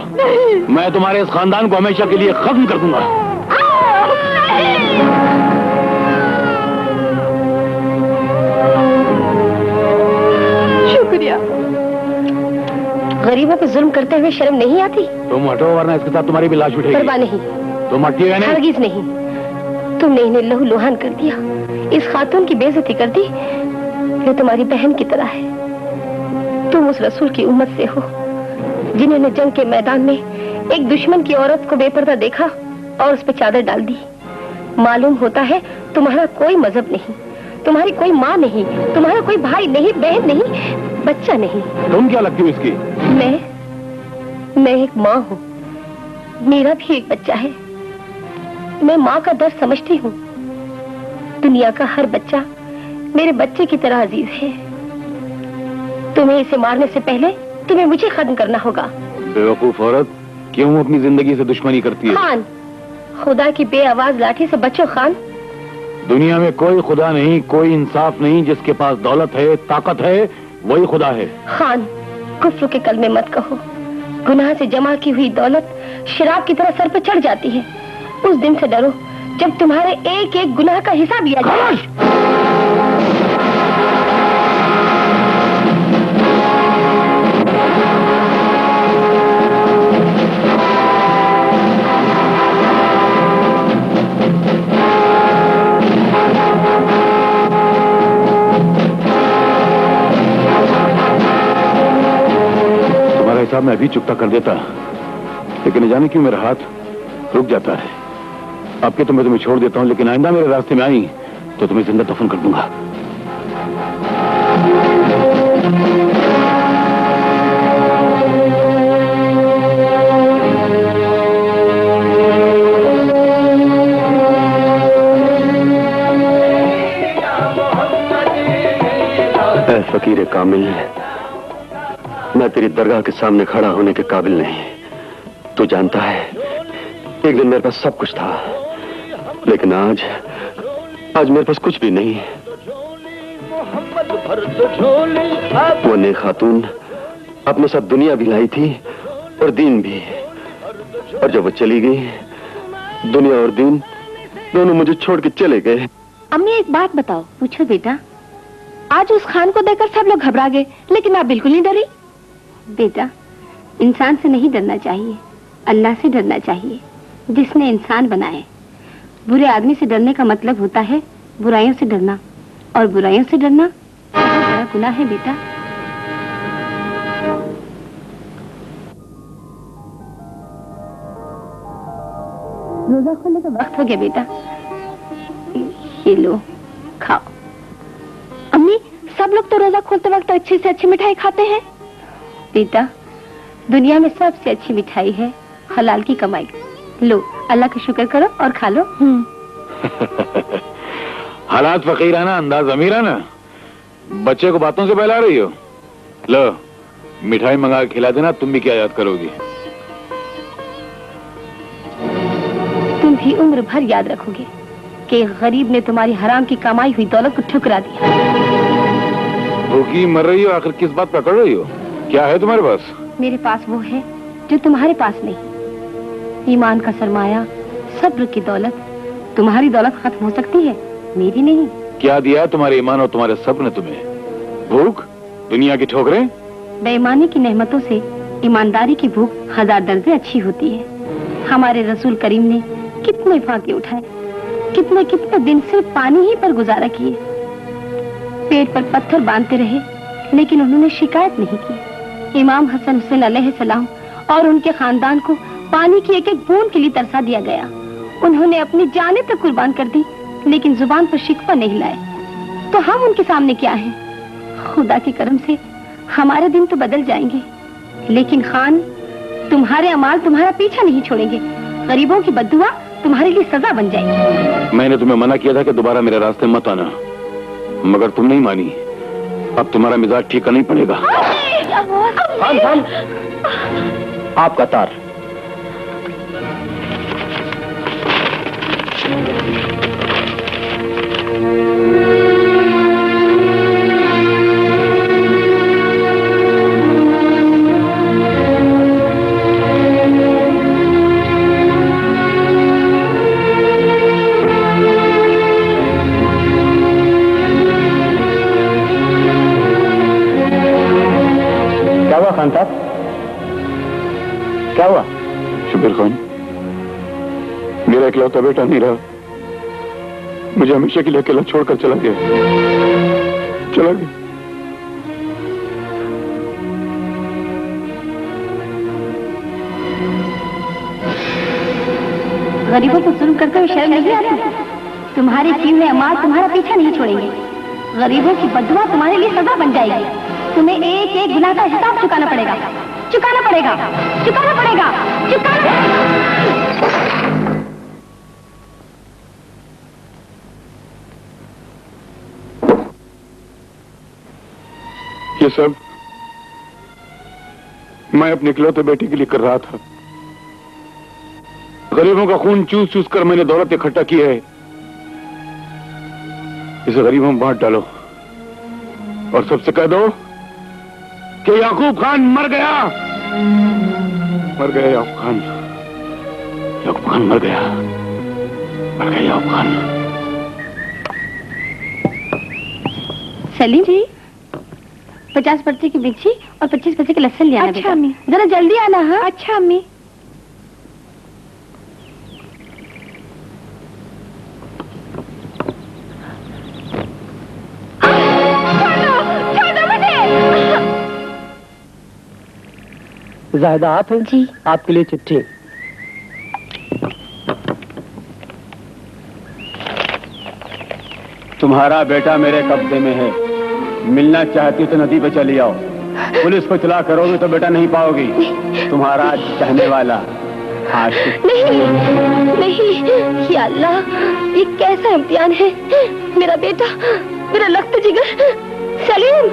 मैं तुम्हारे इस खानदान को हमेशा के लिए खत्म कर दूंगा। शुक्रिया। गरीबों पे जुल्म करते हुए शर्म नहीं आती? तुम हटो वरना इसके साथ तुम्हारी भी लाश उठेगी। परवाह नहीं। तुम हटिएगा नहीं? हरगिज नहीं। तुमने इन्हें लहू लुहान कर दिया, इस खातून की बेइज्जती कर दी। ये तुम्हारी बहन की तरह है। तुम उस रसूल की उम्मत से हो जिन्होंने जंग के मैदान में एक दुश्मन की औरत को बेपर्दा देखा और उस पर चादर डाल दी। मालूम होता है तुम्हारा कोई मजहब नहीं, तुम्हारी कोई माँ नहीं, तुम्हारा कोई भाई नहीं, बहन नहीं, बच्चा नहीं। तुम क्या लगती हो इसकी? मैं एक माँ हूँ, मेरा भी एक बच्चा है। मैं माँ का दर्द समझती हूँ। दुनिया का हर बच्चा मेरे बच्चे की तरह अजीज है। तुम्हें इसे मारने से पहले तुम्हें मुझे खत्म करना होगा। बेवकूफ औरत, क्यों अपनी जिंदगी से दुश्मनी करती है? खान, खुदा की बेआवाज लाठी से बचो खान। दुनिया में कोई खुदा नहीं, कोई इंसाफ नहीं। जिसके पास दौलत है, ताकत है, वही खुदा है। खान, कुफ्र के कलमे मत कहो। गुनाह से जमा की हुई दौलत शराब की तरह सर पर चढ़ जाती है। उस दिन से डरो जब तुम्हारे एक एक गुनाह का हिसाब लिया जाए। मैं अभी चुकता कर देता, लेकिन जाने क्यों मेरा हाथ रुक जाता है। आपके तो मैं तुम्हें छोड़ देता हूं, लेकिन आइंदा मेरे रास्ते में आई तो तुम्हें जिंदा दफन कर दूंगा। फकीर कामिल, मैं तेरी दरगाह के सामने खड़ा होने के काबिल नहीं। तू जानता है, एक दिन मेरे पास सब कुछ था, लेकिन आज मेरे पास कुछ भी नहीं। वो नेक खातून अपने साथ दुनिया भी लाई थी और दीन भी, और जब वो चली गई, दुनिया और दीन दोनों मुझे छोड़ के चले गए। अम्मी एक बात बताओ। पूछो बेटा। आज उस खान को देखकर सब लोग घबरा गए, लेकिन आप बिल्कुल नहीं डरी। बेटा, इंसान से नहीं डरना चाहिए, अल्लाह से डरना चाहिए जिसने इंसान बनाए। बुरे आदमी से डरने का मतलब होता है बुराइयों से डरना, और बुराइयों से डरना बहुत बड़ा गुनाह है बेटा। रोजा खोलने का वक्त हो गया बेटा, ये लो खाओ। अम्मी, सब लोग तो रोजा खोलते वक्त अच्छी से अच्छी मिठाई खाते हैं। बेटा, दुनिया में सबसे अच्छी मिठाई है हलाल की कमाई। लो, अल्लाह का शुक्र करो और खा लो। हालात फकीराना, अंदाज अमीराना। बच्चे को बातों से बहला रही हो। लो, मिठाई मंगा के खिला देना, तुम भी क्या याद करोगी। तुम भी उम्र भर याद रखोगे कि गरीब ने तुम्हारी हराम की कमाई हुई दौलत को ठुकरा दिया। भूखी मर रही हो, आखिर किस बात पकड़ रही हो? क्या है तुम्हारे पास? मेरे पास वो है जो तुम्हारे पास नहीं। ईमान का सरमाया, सब्र की दौलत। तुम्हारी दौलत खत्म हो सकती है, मेरी नहीं। क्या दिया तुम्हारे ईमान और तुम्हारे सब्र ने तुम्हें? भूख, दुनिया की ठोकरें? बेईमानी की नेमतों से ईमानदारी की भूख 1000 दर्जे अच्छी होती है। हमारे रसूल करीम ने कितने फाके उठाए, कितने कितने दिन सिर्फ पानी ही पर गुजारा किए। पेट पर पत्थर बांधते रहे, लेकिन उन्होंने शिकायत नहीं की। इमाम हसन हुसैन अलैहिस्सलाम और उनके खानदान को पानी की एक एक बूंद के लिए तरसा दिया गया। उन्होंने अपनी जानें तक कुर्बान कर दी, लेकिन जुबान पर शिकवा नहीं लाए। तो हम उनके सामने क्या हैं? खुदा के करम से हमारे दिन तो बदल जाएंगे, लेकिन खान, तुम्हारे अमाल तुम्हारा पीछा नहीं छोड़ेंगे। गरीबों की बद्दुआ तुम्हारे लिए सजा बन जाएगी। मैंने तुम्हें मना किया था कि दोबारा मेरे रास्ते मत आना, मगर तुम नहीं मानी। अब तुम्हारा मिजाज ठीक करना ही पड़ेगा। खान, आपका तार। खान साहब, क्या हुआ? शब्बीर खान, मेरा इकलौता बेटा नहीं रहा, मुझे हमेशा के लिए अकेला छोड़कर चला गया। गरीबों को जुल्म करते हुए शर्म नहीं आती? तुम्हारे किए हुए अमाल तुम्हारा पीछा नहीं छोड़ेंगे। गरीबों की बद्दुआ तुम्हारे लिए सजा बन जाएगी। तुम्हें एक एक गुनाह का हिसाब चुकाना पड़ेगा, चुकाना पड़ेगा, चुकाना पड़ेगा, चुकाना। ये सब मैं अपने इकलौते बेटे के लिए कर रहा था। गरीबों का खून चूस चूस कर मैंने दौलत इकट्ठा की है। इसे गरीबों में बांट डालो और सबसे कह दो कि याकूब खान मर गया। याकूब खान मर गया। याकूब खान। सलीम जी, 50 पैसे की मिर्ची और 25 पैसे की लहसुन ले आना। अच्छा अम्मी, जरा जल्दी आना। हाँ अच्छा अम्मी। जाहिदा आप हैं? जी। आपके लिए चिट्ठी। तुम्हारा बेटा मेरे कब्जे में है, मिलना चाहती तो नदी पे चली आओ। पुलिस को इत्तला करोगे तो बेटा नहीं पाओगी। तुम्हारा चाहने वाला आशिक। नहीं, या अल्लाह, ये कैसा इम्तिहान है। मेरा बेटा, मेरा लख्त जिगर सलीम,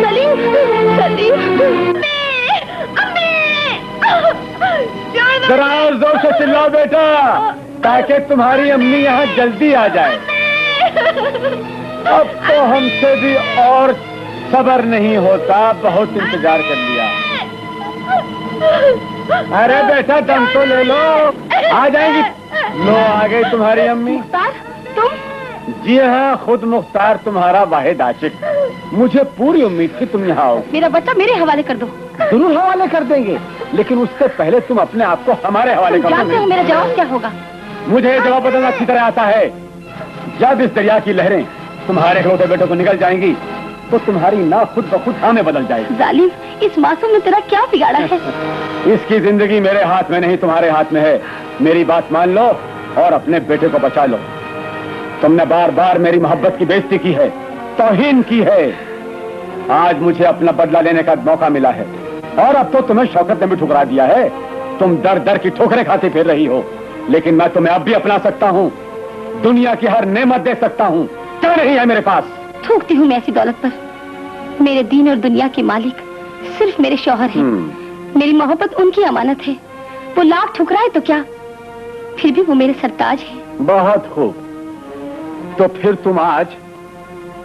सलीम, सलीम, जरा और जोर से चिल्लाओ बेटा, ताकि तुम्हारी अम्मी यहाँ जल्दी आ जाए। अब तो हमसे भी और सब्र नहीं होता, बहुत इंतजार कर लिया। अरे बेटा दम तो ले लो, आ जाएगी। लो आ गई तुम्हारी अम्मी। तुम? जी हाँ, खुद मुख्तार तुम्हारा वाहिद आशिक। मुझे पूरी उम्मीद थी तुम यहाँ आओ। मेरा बच्चा मेरे हवाले कर दो। जरूर हवाले कर देंगे, लेकिन उससे पहले तुम अपने आप को हमारे हवाले कर दो। जानते हो मेरा जवाब क्या होगा? मुझे जवाब बदलना अच्छी तरह आता है। जब इस दरिया की लहरें तुम्हारे होते बेटों को निकल जाएंगी, तो तुम्हारी ना खुद ब खुद हमें बदल जाएगी। जालिम, इस मासूम ने तेरा क्या बिगाड़ा है? इसकी जिंदगी मेरे हाथ में नहीं, तुम्हारे हाथ में है। मेरी बात मान लो और अपने बेटे को बचा लो। तुमने बार बार मेरी मोहब्बत की बेइज्जती की है, तौहीन की है। आज मुझे अपना बदला लेने का मौका मिला है, और अब तो तुम्हें शौकत ने भी ठुकरा दिया है। तुम दर दर की ठोकरें खाती फिर रही हो, लेकिन मैं तुम्हें अब भी अपना सकता हूँ। दुनिया की हर नेमत दे सकता हूँ। क्या नहीं है मेरे पास? थूकती हूँ मैं ऐसी दौलत पर। मेरे दीन और दुनिया के मालिक सिर्फ मेरे शौहर हैं। मेरी मोहब्बत उनकी अमानत है। वो लाख ठुकराए तो क्या, फिर भी वो मेरे सरताज है। बहुत खूब, तो फिर तुम आज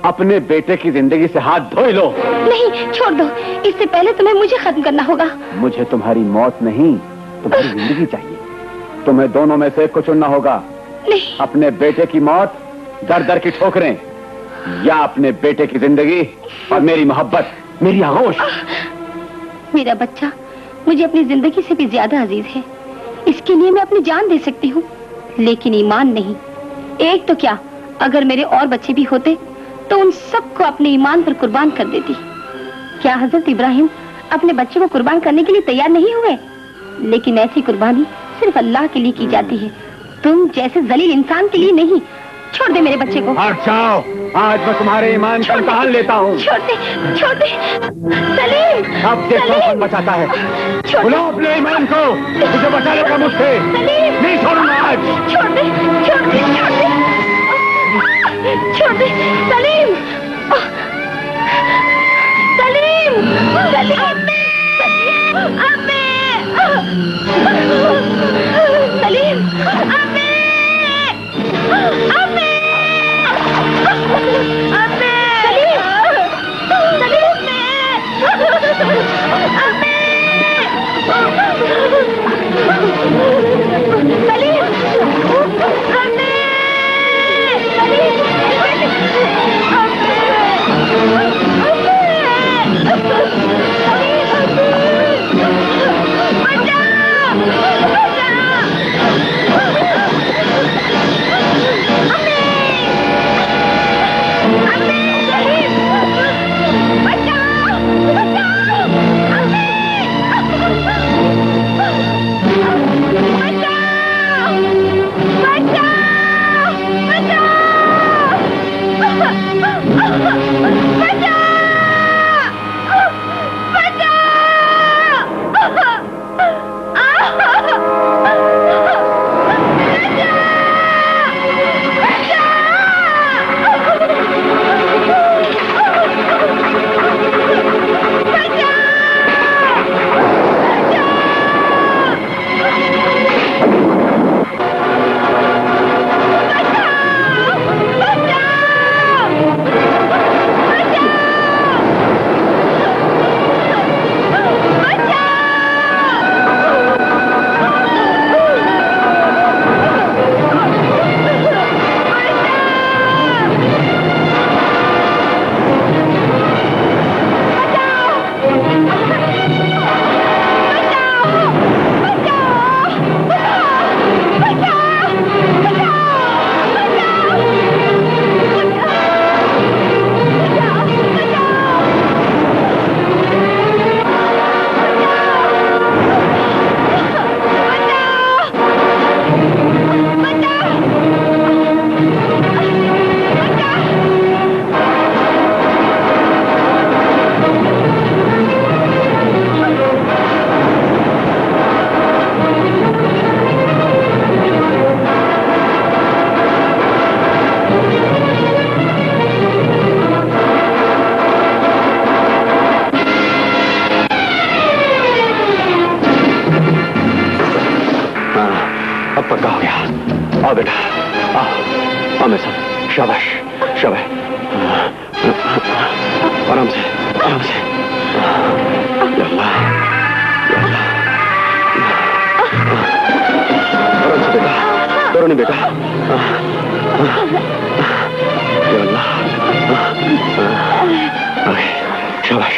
अपने बेटे की जिंदगी से हाथ धो लो। नहीं, छोड़ दो। इससे पहले तुम्हें मुझे खत्म करना होगा। मुझे तुम्हारी मौत नहीं, तुम्हारी जिंदगी चाहिए। तुम्हें दोनों में से एक को चुनना होगा। नहीं। अपने बेटे की मौत, दर दर की ठोकरें, या अपने बेटे की जिंदगी और मेरी मोहब्बत, मेरी आगोश। मेरा बच्चा मुझे अपनी जिंदगी से भी ज्यादा अजीज है। इसके लिए मैं अपनी जान दे सकती हूँ, लेकिन ईमान नहीं। एक तो क्या, अगर मेरे और बच्चे भी होते तो उन सबको अपने ईमान पर कुर्बान कर देती। क्या हजरत इब्राहिम अपने बच्चे को कुर्बान करने के लिए तैयार नहीं हुए? लेकिन ऐसी कुर्बानी सिर्फ अल्लाह के लिए की जाती है, तुम जैसे जलील इंसान के लिए नहीं। छोड़ दे मेरे बच्चे को। हट जाओ, आज मैं तुम्हारे ईमान का इम्तिहान लेता हूँ। छोड़ दे, छोड़ दे। सलीम, अब देखो कौन बचाता है। बुलाओ अपने ईमान को, मुझे बचा लेगा मुझसे। नहीं छोड़ूंगा आज। छोड़ दे, छोड़ दे, छोड़ दे, छोड़ दे। सलीम, सलीम, सलीम, सलीम, शाबाश। आराम से, आराम से। या अल्लाह, या अल्लाह। आराम से बेटा, डरो नहीं बेटा। या अल्लाह। शाबाश।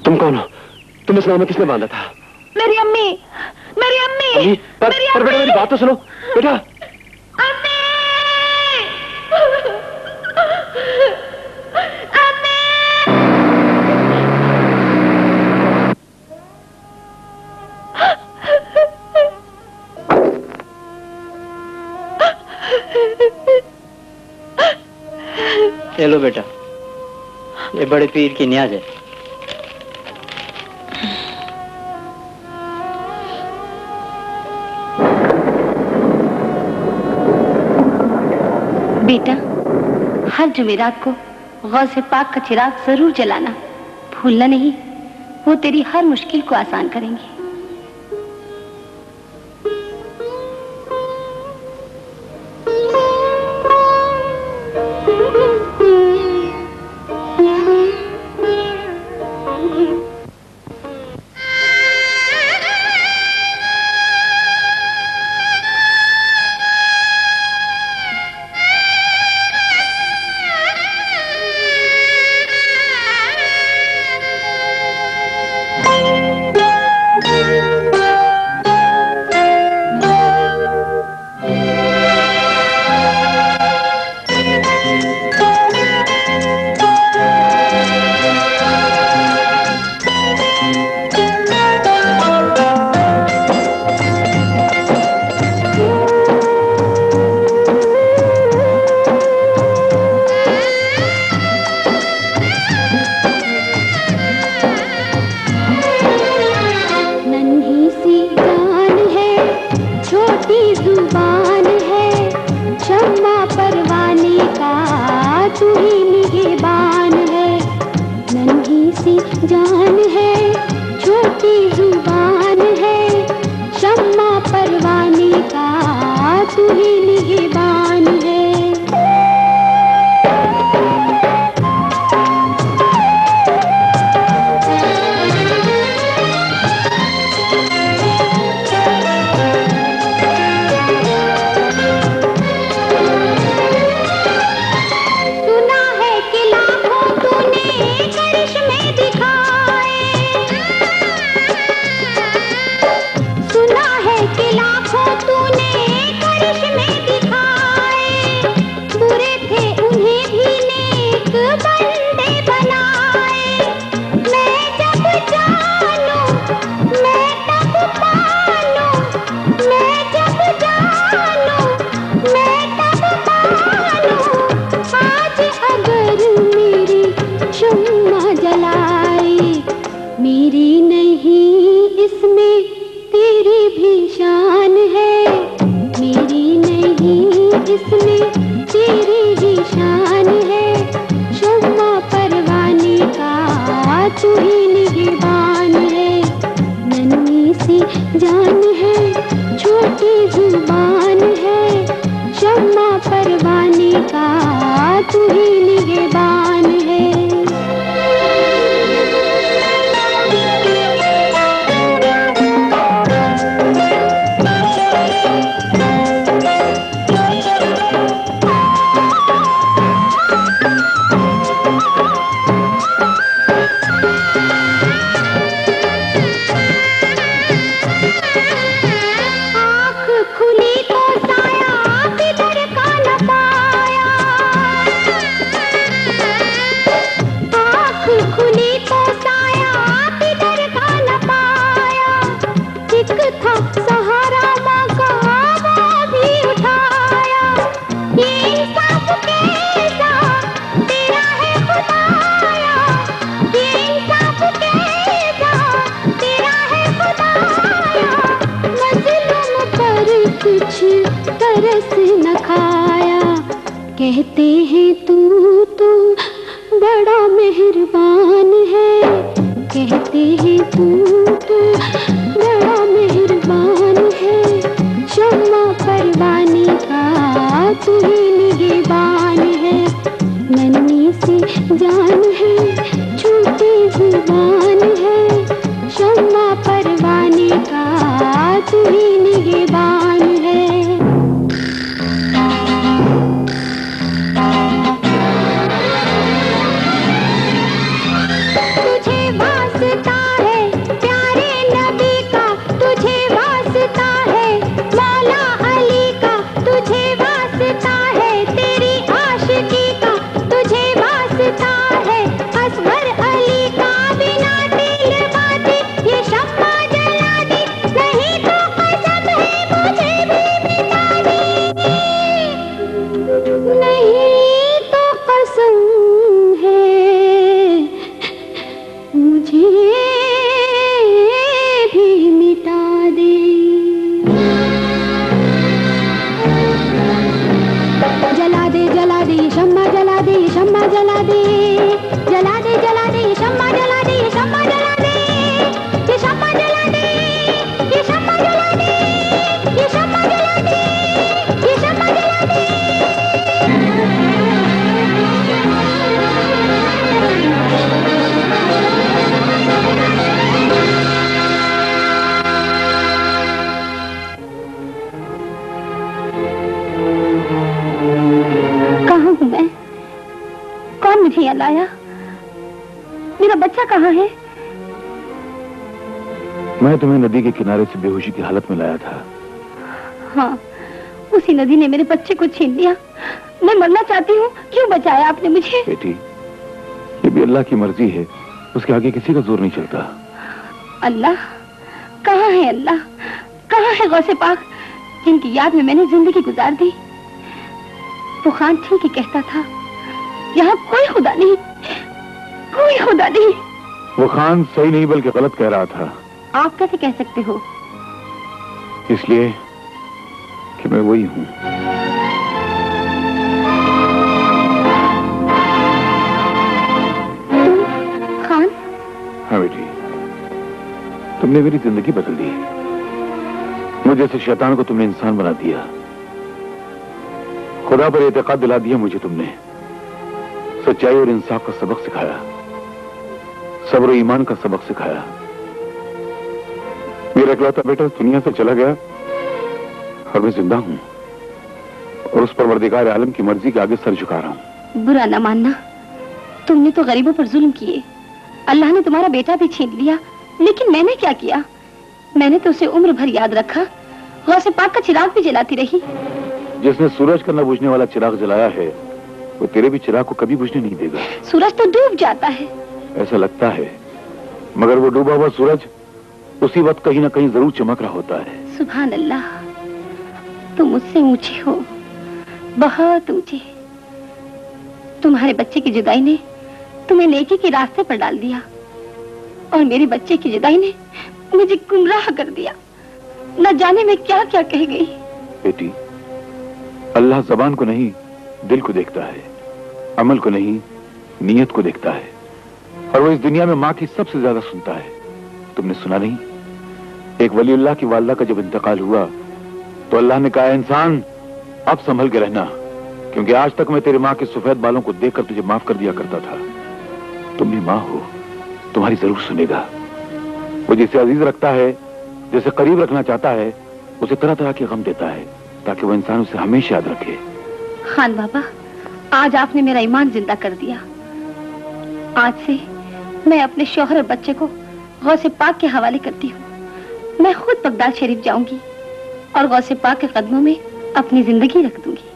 तुम कौन हो? तुम इस नाव में किसने बांधा था? मेरी अम्मी, मेरी अम्मी, पर बेटा मेरी बात तो सुनो बेटा। ये लो बेटा, ये बड़े पीर की न्याज है। बेटा, हर जुमेरात को गौसे पाक का चिराग जरूर जलाना, भूलना नहीं। वो तेरी हर मुश्किल को आसान करेंगे। कहते हैं तू तो बड़ा मेहरबान है, कहते हैं तू तो बड़ा मेहरबान निगहबान है। तुझे वास्ता है प्यारे नबी का, तुझे वास्ता है मौला अली का, तुझे वास्ता है तेरी आशिकी का, तुझे वास्ता है असगर अली का। बिना तेल बाती ये शम्मा जला दी, नहीं तो कसम है मुझे भी मिटा दी, नहीं तो कसम है मुझे भी मिटा दे। जला दे ये शम्मा जला दे, ये शम्मा जला दे, जला दे ये शम्मा जला दे, ये शम्मा जला दे, ये शम्मा जला दे, ये शम्मा जला दे, ये शम्मा जला दे, ये शम्मा जला दे। कहाँ हूँ मैं? कौन मुझे यहाँ लाया? मेरा बच्चा कहाँ है? मैं तुम्हें नदी के किनारे से बेहोशी की हालत में लाया था। हाँ, उसी नदी ने मेरे बच्चे को छीन लिया। मैं मरना चाहती हूँ, क्यों बचाया आपने मुझे? बेटी, ये भी अल्लाह की मर्जी है, उसके आगे किसी का जोर नहीं चलता। अल्लाह? कहाँ है अल्लाह? कहाँ है गौसे पाक जिनकी याद में मैंने जिंदगी गुजार दी? वो खान ठीक ही कहता था, यहाँ कोई खुदा नहीं, कोई खुदा नहीं। वो खान सही नहीं बल्कि गलत कह रहा था। आप कैसे कह सकते हो? इसलिए कि मैं वही हूँ। खान? हाँ बेटी, तुमने मेरी जिंदगी बदल दी। मुझे से शैतान को तुमने इंसान बना दिया। खुदा पर एतकाद दिला दिया मुझे तुमने। सच्चाई और इंसाफ का सबक सिखाया, सब्र और ईमान का सबक सिखाया। मेरा इकलौता बेटा दुनिया से चला गया और मैं जिंदा हूं और उस परवरदिगार आलम की मर्जी के आगे सर झुका रहा हूं। बुरा न मानना, तुमने तो गरीबों पर जुल्म किए। अल्लाह ने तुम्हारा बेटा भी छीन लिया, लेकिन मैंने क्या किया? मैंने तो उसे उम्र भर याद रखा, गौसे पाक का चिराग भी जलाती रही। जिसने सूरज का न बुझने वाला चिराग जलाया है, वो तेरे भी चिराग को कभी बुझने नहीं देगा। सूरज तो डूब जाता है। ऐसा लगता है, मगर वो डूबा हुआ सूरज उसी वक्त कहीं ना कहीं जरूर चमक रहा होता है। सुभान अल्लाह, तुम मुझसे ऊंचे हो, बहुत ऊंचे। तुम्हारे बच्चे की जुदाई ने तुम्हें नेकी के रास्ते पर डाल दिया और मेरे बच्चे की जुदाई ने मुझे गुमराह कर दिया। न जाने मैं क्या क्या कह गई। बेटी, अल्लाह जबान को नहीं दिल को देखता है, अमल को नहीं नीयत को देखता है, और वो इस दुनिया में माँ की सबसे ज्यादा सुनता है। तुमने सुना नहीं, एक वलीउल्लाह की वालिदा का जब इंतकाल हुआ तो अल्लाह ने कहा, इंसान अब संभल के रहना, क्योंकि आज तक मैं तेरी माँ के सफेद बालों को देखकर तुझे माफ कर दिया करता था। तुम भी माँ हो, तुम्हारी जरूर सुनेगा। वो जिसे अजीज रखता है, जिसे करीब रखना चाहता है, उसे तरह तरह के गम देता है, ताकि वो इंसान उसे हमेशा याद रखे। खान बाबा, आज आपने मेरा ईमान जिंदा कर दिया। आज से मैं अपने शौहर और बच्चे को गौसे पाक के हवाले करती हूँ। मैं खुद बगदाद शरीफ जाऊंगी और गौसे पाक के कदमों में अपनी जिंदगी रख दूंगी।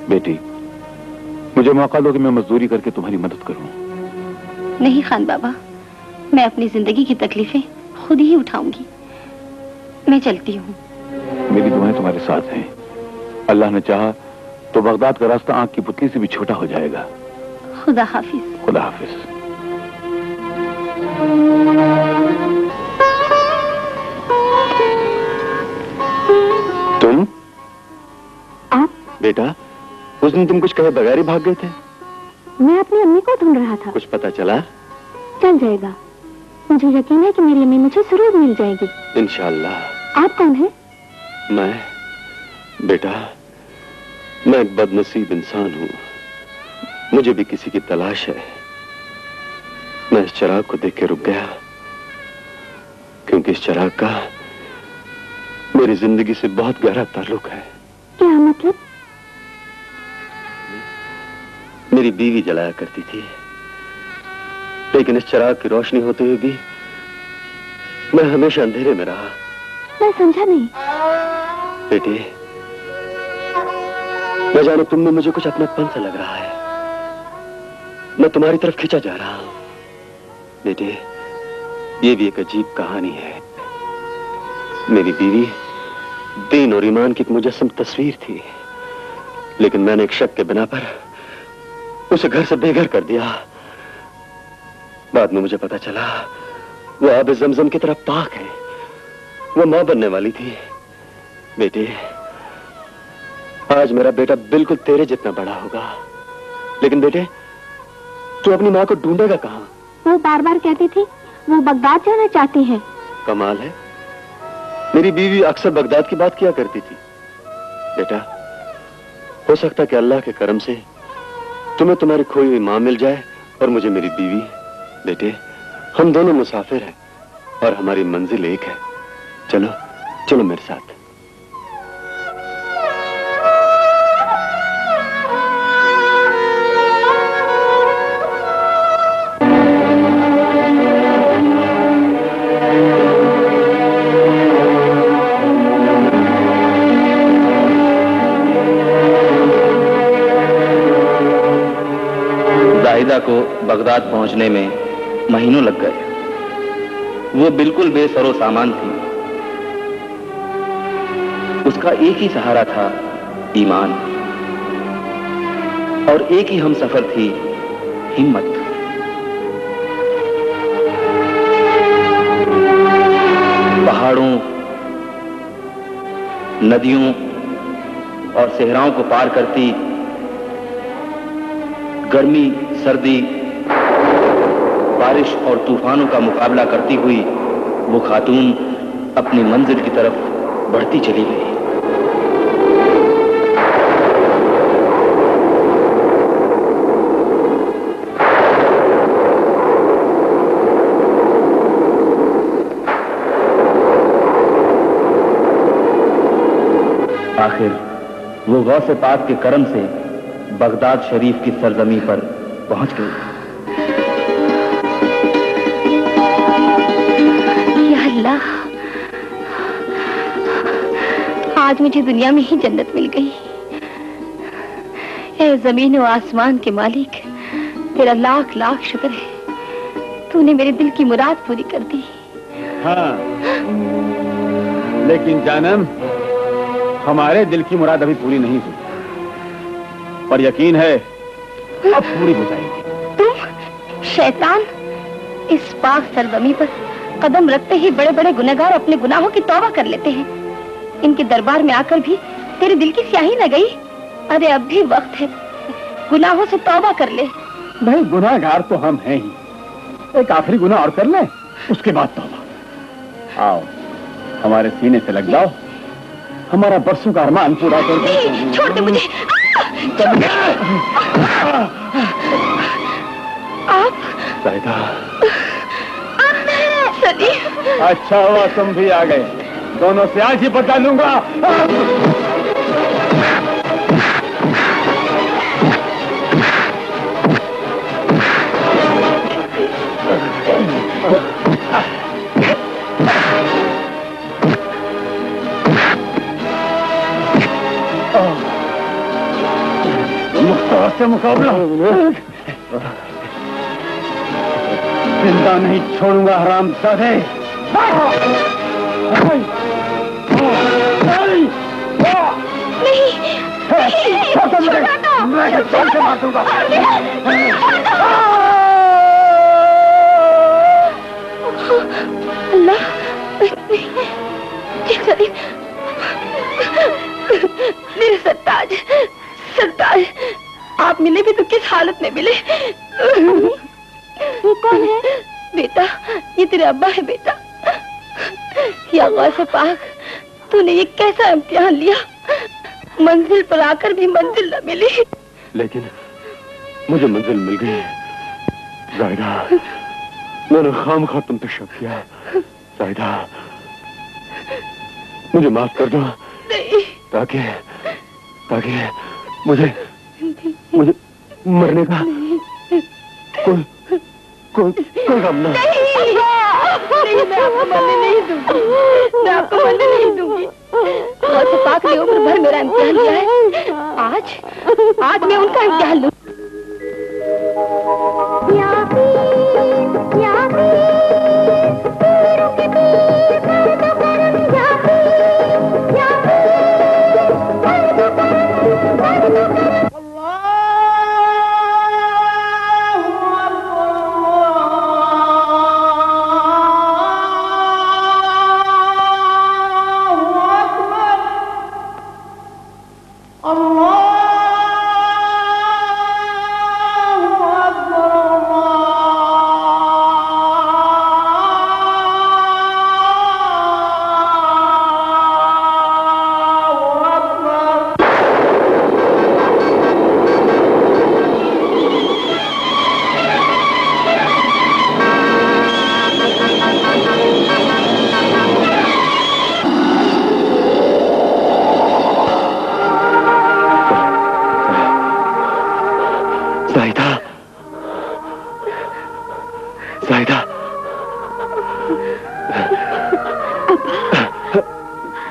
बेटी, मुझे मौका दो कि मैं मजदूरी करके तुम्हारी मदद करूं। नहीं खान बाबा, मैं अपनी जिंदगी की तकलीफें खुद ही उठाऊंगी। मैं चलती हूँ। मेरी दुआएं तुम्हारे साथ हैं। अल्लाह ने चाहा तो बगदाद का रास्ता आंख की पुतली से भी छोटा हो जाएगा। खुदा हाफिज। खुदा हाफिज। तुम? आप? बेटा, उस दिन तुम कुछ कहे बगैर ही भाग गए थे। मैं अपनी अम्मी को ढूंढ रहा था। कुछ पता चला? चल जाएगा, मुझे यकीन है कि मेरी अम्मी मुझे जरूर मिल जाएगी। इंशाअल्लाह। आप कौन हैं? मैं? बेटा, मैं एक बदनसीब इंसान हूँ। मुझे भी किसी की तलाश है। मैं इस चिराग को देख के रुक गया, क्योंकि इस चिराग का मेरी जिंदगी से बहुत गहरा ताल्लुक है। क्या मतलब? मेरी बीवी जलाया करती थी, लेकिन इस चिराग की रोशनी होते हुए भी मैं हमेशा अंधेरे में रहा। मैं समझा नहीं। बेटी, मैं जाने तुम में मुझे कुछ अपनापन सा लग रहा है। मैं तुम्हारी तरफ खींचा जा रहा हूं। बेटे, ये भी एक अजीब कहानी है। मेरी बीवी दीन और ईमान की एक मुजस्सम तस्वीर थी, लेकिन मैंने एक शक के बिना पर उसे घर से बेघर कर दिया। बाद में मुझे पता चला वो आब ज़मज़म की तरफ पाक है। वो मां बनने वाली थी। बेटे, आज मेरा बेटा बिल्कुल तेरे जितना बड़ा होगा, लेकिन बेटे तू अपनी मां को ढूंढेगा कहां? वो बार बार कहती थी वो बगदाद जाना चाहती है। कमाल है, मेरी बीवी अक्सर बगदाद की बात किया करती थी। बेटा, हो सकता कि अल्लाह के करम से तुम्हें तुम्हारी खोई हुई मां मिल जाए और मुझे मेरी बीवी। बेटे, हम दोनों मुसाफिर हैं और हमारी मंजिल एक है। चलो चलो मेरे साथ। जाहिदा को बगदाद पहुंचने में महीनों लग गए। वो बिल्कुल बेसरो सामान थी। उसका एक ही सहारा था ईमान, और एक ही हमसफर थी हिम्मत। पहाड़ों, नदियों और सहराओं को पार करती, गर्मी, सर्दी, बारिश और तूफानों का मुकाबला करती हुई वो खातून अपनी मंजिल की तरफ बढ़ती चली गई। आखिर वो गौसे पाक के करम से बगदाद शरीफ की सरजमी पर पहुंच गई। या अल्लाह, आज मुझे दुनिया में ही जन्नत मिल गई। ऐ जमीन और आसमान के मालिक, तेरा लाख लाख शुक्र है। तूने मेरे दिल की मुराद पूरी कर दी। हाँ, लेकिन जानम, हमारे दिल की मुराद अभी पूरी नहीं हुई, पर यकीन है अब पूरी हो जाएगी। तुम शैतान, इस पाक सरजमी पर कदम रखते ही बड़े बड़े गुनहगार अपने गुनाहों की तौबा कर लेते हैं। इनके दरबार में आकर भी तेरे दिल की स्याही न गई। अरे अब भी वक्त है, गुनाहों से तौबा कर ले। भाई, गुनाहगार तो हम हैं ही। एक आखिरी गुनाह और कर ले, उसके बाद तौबा। आओ, हमारे सीने से लग जाओ, हमारा बरसों का अरमान पूरा कर दो। छोड़ दे मुझे। आप जाहिदा। सदी। अच्छा हुआ तुम भी आ गए, दोनों से आज ही बता लूंगा। मुख्तार से मुकाबला जिंदा नहीं छोड़ूंगा हरामजादे। मैं जान से मार दूंगा। अल्लाह, मेरे सरताज, सरताज, आप मिले भी तो किस हालत में मिले? ये कौन है? बेटा, ये तेरे अब्बा है बेटा। या गौसे पाक, तूने ये कैसा इम्तिहान लिया? मंजिल पर आकर भी मंजिल न मिली। लेकिन मुझे मंजिल मिल गई। जाहिदा, मैंने खामखा तुम पे शक किया। जाहिदा, मुझे माफ कर दो, ताकि मुझे मरने का कोई गम ना। नहीं, मैं आपको मरने नहीं दूंगी, मैं आपको मरने नहीं दूंगी। बहुत पाक ने उम्र भर मेरा इम्तिहान लिया है, आज मैं उनका इम्तिहान लूं।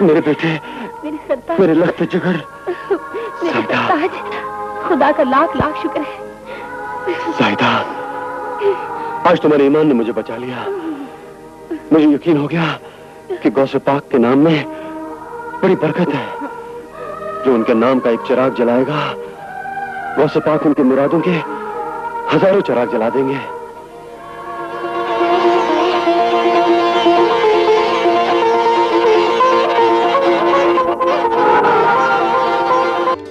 मेरे बेटे, मेरे लखते जिगर, ताज, खुदा का लाख लाख शुक्र है। जाहिदा, आज तुम्हारे ईमान ने मुझे बचा लिया। मुझे यकीन हो गया कि गौसे पाक के नाम में बड़ी बरकत है। जो उनके नाम का एक चिराग जलाएगा, गौसे पाक उनके मुरादों के हजारों चिराग जला देंगे।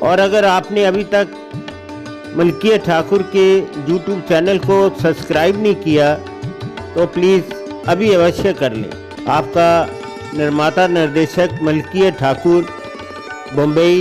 और अगर आपने अभी तक मलकिया ठाकुर के YouTube चैनल को सब्सक्राइब नहीं किया तो प्लीज़ अभी अवश्य कर लें। आपका निर्माता निर्देशक मलकिया ठाकुर, मुंबई।